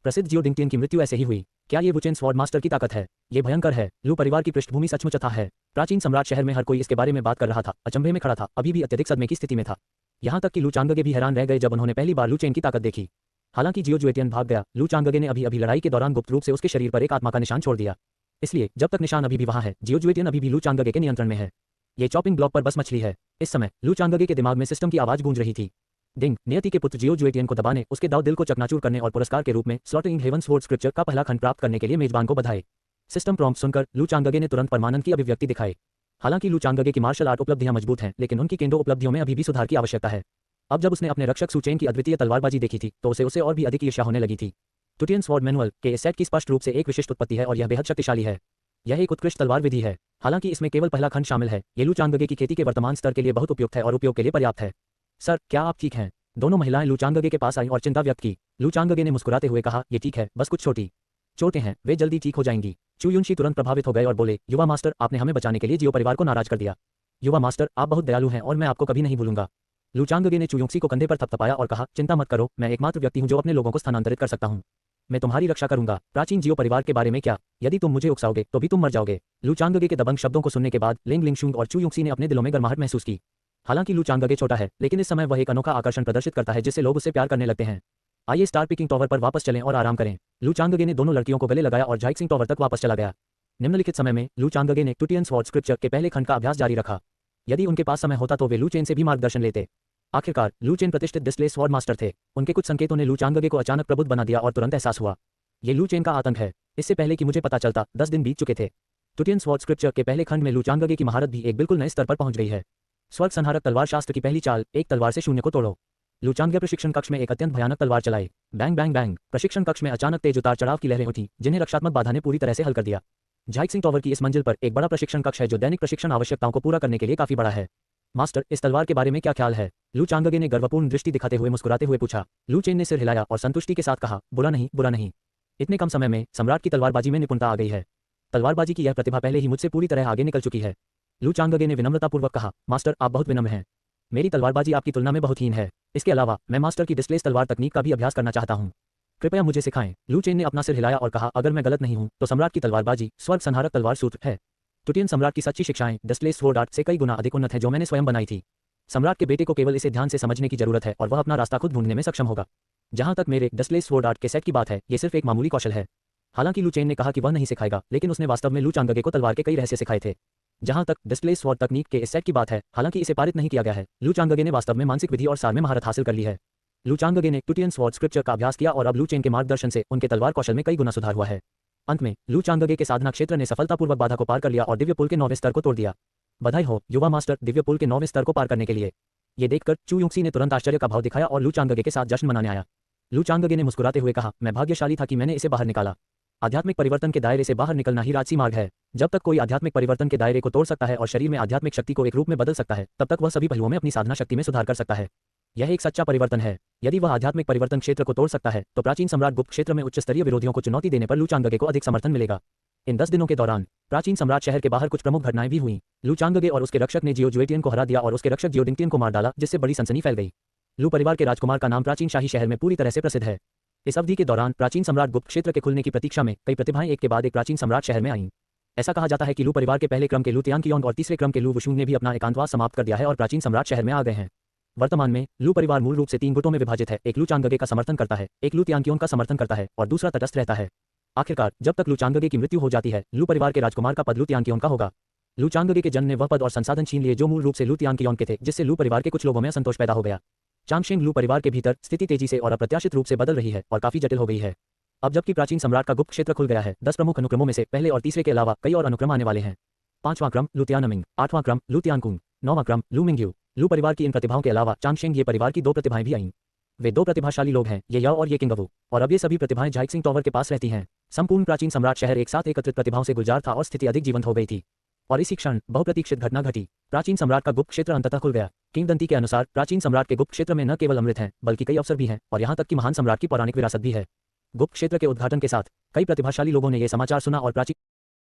प्रसिद्ध जियो डिंगटियन की मृत्यु ऐसे ही हुई। क्या ये वुचेन स्वॉर्ड मास्टर की ताकत है? ये भयंकर है। लू परिवार की पृष्ठभूमि सचमुच अथाह है। प्राचीन सम्राट शहर में हर कोई इसके बारे में बात कर रहा था, अचंभे में खड़ा था, अभी भी अत्यधिक सदमे की स्थिति में था। यहाँ तक कि लू चांगगे भी हैरान रह गए जब उन्होंने पहली बार लू चेन की ताकत देखी। हालांकि जियो जुएटियन भाग गया, लू चांगगे ने अभी लड़ाई के दौरान गुप्त रूप से उसके शरीर पर एक आत्मा का निशान छोड़ दिया। इसलिए जब तक निशान अभी भी वहां है, जियो जुएटियन अभी भी लू चांगगे के नियंत्रण में है। ये चॉपिंग ब्लॉक पर बस मछली है। इस समय लू चांगगे के दिमाग में सिस्टम की आवाज गूंज रही थी। डिंग, नियति के पुत्र जियो जुएटियन को दबाने, उसके दाव दिल को चकनाचूर करने और पुरस्कार के रूप में स्लॉटरिंग हेवन स्वॉर्ड स्क्रिप्चर का पहला खंड प्राप्त करने के लिए मेजबान को बधाई। सिस्टम प्रॉम्प्ट सुनकर लू चांगगे ने तुरंत परमानंद की अभिव्यक्ति दिखाई। हालांकि लू चांगगे की मार्शल आर्ट उपलब्धियां मजबूत हैं, लेकिन उनकी केंडो उपलब्धियों में अभी भी सुधार की आवश्यकता है। अब जब उसने अपने रक्षक सुचेन की अद्वितीय तलवारबाजी देखी थी तो उसे और भी अधिक ईर्ष्या होने लगी थी। टुटियन स्वॉर्ड मैनुअल के इस सेट की स्पष्ट रूप से एक विशिष्ट उत्पत्ति है और यह बेहद शक्तिशाली है। यह एक उत्कृष्ट तलवार विधि है। हालांकि इसमें केवल पहला खंड शामिल है। ये लू चांगगे की खेती के वर्तमान स्तर के लिए बहुत उपयुक्त है और उपयोग के लिए पर्याप्त है। सर, क्या आप ठीक हैं? दोनों महिलाएं लू चांगगे के पास आईं और चिंता व्यक्त की। लू चांगगे ने मुस्कुराते हुए कहा, ये ठीक है, बस कुछ छोटी चोटें हैं, वे जल्दी ठीक हो जाएंगी। चू युनशी तुरंत प्रभावित हो गए और बोले, युवा मास्टर, आपने हमें बचाने के लिए जियो परिवार को नाराज कर दिया। युवा मास्टर, आप बहुत दयालु हैं और मैं आपको कभी नहीं भूलूंगा। लू चांगगे ने चू युनशी को कंधे पर थपथपाया और कहा, चिंता मत करो, मैं एकमात्र व्यक्ति हूं जो अपने लोगों को स्थानांतरित कर सकता हूं। मैं तुम्हारी रक्षा करूंगा। प्राचीन जियो परिवार के बारे में क्या? यदि तुम मुझे उकसाओगे तो भी तुम मर जाओगे। लू चांगगे के दबंग शब्दों को सुनने के बाद लिंग लिंगशुंग और चू युनशी ने अपने दिलों में गर्माहट महसूस की। हालांकि लू चांगगे छोटा है, लेकिन इस समय वह एक अनोखा आकर्षण प्रदर्शित करता है जिससे लोग उससे प्यार करने लगते हैं। आइए स्टार पिकिंग टॉवर पर वापस चलें और आराम करें। लू चांगगे ने दोनों लड़कियों को गले लगाया और झाइक्सिंग टॉवर तक वापस चला गया। निम्नलिखित समय में लू चांगगे ने टुटियन स्वॉर्ड स्क्रिप्चर के पहले खंड का अभ्यास जारी रखा। यदि उनके पास समय होता तो वे लू चेन से भी मार्गदर्शन लेते। आखिरकार लू चेन प्रतिष्ठित डिस्प्लेस स्वॉर्ड मास्टर थे। उनके कुछ संकेतों ने लू चांगगे को अचानक प्रबुद्ध बना दिया और तुरंत एहसास हुआ, ये लू चेन का आतंक है। इससे पहले कि मुझे पता चलता 10 दिन बीत चुके थे। टुटियन स्वॉर्ड स्क्रिप्चर के पहले खंड में लू चांगगे की महारत भी एक बिल्कुल नए स्तर पर पहुंच गई है। स्वर्ग संहारक तलवार शास्त्र की पहली चाल, एक तलवार से शून्य को तोड़ो। लू चांगगे प्रशिक्षण कक्ष में एक अत्यंत भयानक तलवार चलाई। Bang bang bang. प्रशिक्षण कक्ष में अचानक तेज उतार चढ़ाव की लहरें उठी, जिन्हें रक्षात्मक बाधा ने पूरी तरह से हल कर दिया। झाइक्सिंग टॉवर की इस मंजिल पर एक बड़ा प्रशिक्षण कक्ष है जो दैनिक प्रशिक्षण आवश्यकताओं को पूरा करने के लिए काफी बड़ा है। मास्टर, इस तलवार के बारे में क्या ख्याल है? लू चांगगे ने गर्वपूर्ण दृष्टि दिखाते हुए मुस्कुराते हुए पूछा। लू चेन ने सिर हिलाया और संतुष्टि के साथ कहा, बुरा नहीं, बुरा नहीं। इतने कम समय में सम्राट की तलवारबाजी में निपुणता आ गई है। तलवारबाजी की यह प्रतिभा पहले ही मुझसे पूरी तरह आगे निकल चुकी है। लू चांगगे ने विनम्रतापूर्वक कहा, मास्टर, आप बहुत विनम्र हैं। मेरी तलवारबाजी आपकी तुलना में बहुत हीन है। इसके अलावा मैं मास्टर की डिस्प्लेस तलवार तकनीक का भी अभ्यास करना चाहता हूँ। कृपया मुझे सिखाएं। लू चेन ने अपना सिर हिलाया और कहा, अगर मैं गलत नहीं हूं तो सम्राट की तलवारबाजी स्वर्ग संहारक तलवार सूत्र है। टुटियन सम्राट की सच्ची शिक्षाएं डिस्प्लेस स्वॉर्ड आर्ट से कई गुना अधिक उन्नत है जो मैंने स्वयं बनाई थी। सम्राट के बेटे को केवल इसे ध्यान से समझने की जरूरत है और वह अपना रास्ता खुद ढूंढने में सक्षम होगा। जहां तक मेरे डिस्प्लेस स्वॉर्ड आर्ट के सेट की बात है, ये सिर्फ एक मामूली कौशल है। हालांकि लू चेन ने कहा कि वह नहीं सिखाएगा, लेकिन उसने वास्तव में लू चांगगे को तलवार के कई रहस्य सिखाए थे। जहां तक डिस्प्लेस स्वॉर्ड तकनीक के इस सेट की बात है, हालांकि इसे पारित नहीं किया गया है, लू चांगगे ने वास्तव में मानसिक विधि और सार में महारत हासिल कर ली है। लू चांगगे ने टुटियन स्वॉर्ड स्क्रिप्चर का अभ्यास किया और अब लू चेन के मार्गदर्शन से उनके तलवार कौशल में कई गुना सुधार हुआ है। अंत में लू चांगगे के साधना क्षेत्र ने सफलतापूर्वक बाधा को पार कर लिया और दिव्य पुल के 9वें स्तर को तोड़ दिया। बधाई हो युवा मास्टर, दिव्य पुल के 9वें स्तर को पार करने के लिए। ये देखकर चू युंगसी ने तुरंत आश्चर्य का भाव दिखाया और लू चांगगे के साथ जश्न मनाने आया। लू चांगगे ने मुस्कुराते हुए कहा, मैं भाग्यशाली था कि मैंने इसे बाहर निकाला। आध्यात्मिक परिवर्तन के दायरे से बाहर निकलना ही राजसी मार्ग है। जब तक कोई आध्यात्मिक परिवर्तन के दायरे को तोड़ सकता है और शरीर में आध्यात्मिक शक्ति को एक रूप में बदल सकता है, तब तक वह सभी पहलुओं में अपनी साधना शक्ति में सुधार कर सकता है। यह एक सच्चा परिवर्तन है। यदि वह आध्यात्मिक परिवर्तन क्षेत्र को तोड़ सकता है, तो प्राचीन सम्राट गुप्त क्षेत्र में उच्च स्तरीय विरोधियों को चुनौती देने पर लू चांगगे को अधिक समर्थन मिलेगा। इन 10 दिनों के दौरान प्राचीन सम्राट शहर के बाहर कुछ प्रमुख घटनाएं भी हुईं। लू चांगगे और उसके रक्षक ने जियो जुएटियन को हरा दिया और उसके रक्षक जियो डिंगटियन को मार डाला, जिससे बड़ी सनसनी फैल गई। लू परिवार के राजकुमार का नाम प्राचीन शाही शहर में पूरी तरह से प्रसिद्ध है। इस अवधि के दौरान प्राचीन सम्राट गुप्त क्षेत्र के खुलने की प्रतीक्षा में कई प्रतिभाएं एक के बाद एक प्राचीन सम्राट शहर में आईं। ऐसा कहा जाता है कि लू परिवार के पहले क्रम के लू तियांकियोंग और तीसरे क्रम के लू वुशुंग ने भी अपना एकांतवास समाप्त कर दिया है और प्राचीन सम्राट शहर में आ गए हैं। वर्तमान में लू परिवार मूल रूप से 3 गुटों में विभाजित है। एक लू चांगगे का समर्थन करता है, एक लू तियांकियोंग का समर्थन करता है और दूसरा तटस्थ रहता है। आखिरकार जब तक लू चांगगे की मृत्यु हो जाती है, लू परिवार के राजकुमार का पद लू तियांकियोंग का होगा। लू चांगगे के जन्म ने वह पद और संसाधन छीन लिए जो मूल रूप से लू तियांकियोंग के थे, जिससे लू परिवार के कुछ लोगों में असंतोष पैदा हो गया। चांगशेंग लू परिवार के भीतर स्थिति तेजी से और अप्रत्याशित रूप से बदल रही है और काफी जटिल हो गई है। अब जबकि प्राचीन सम्राट का गुप्त क्षेत्र खुल गया है, 10 प्रमुख अनुक्रमों में से पहले और तीसरे के अलावा कई और अनुक्रम आने वाले हैं। 5वां क्रम लू तियानमिंग, 8वां क्रम लू तियानकुंग, 9वां क्रम लू मिंगयू। लू परिवार की इन प्रतिभाओं के अलावा चांगशेंग ये परिवार की 2 प्रतिभाएं भी आईं। वे 2 प्रतिभाशाली लोग हैं, ये याओ और ये किंगवू, और अब ये सभी प्रतिभाएं झाइक्सिंग टॉवर के पास रहती हैं। संपूर्ण प्राचीन सम्राट शहर एक साथ एकत्रित प्रतिभाओं से गुलजार था और स्थिति अधिक जीवंत हो गई थी। और इसी क्षण बहुप्रतीक्षित घटना घटी। प्राचीन सम्राट का गुप्त क्षेत्र अंततः खुल गया। किंगदंती के अनुसार प्राचीन सम्राट के गुप्त क्षेत्र में न केवल अमृत हैं, बल्कि कई अवसर भी हैं और यहाँ तक कि महान सम्राट की पौराणिक विरासत भी है। गुप्त क्षेत्र के उद्घाटन के साथ कई प्रतिभाशाली लोगों ने यह समाचार सुना और प्राचीन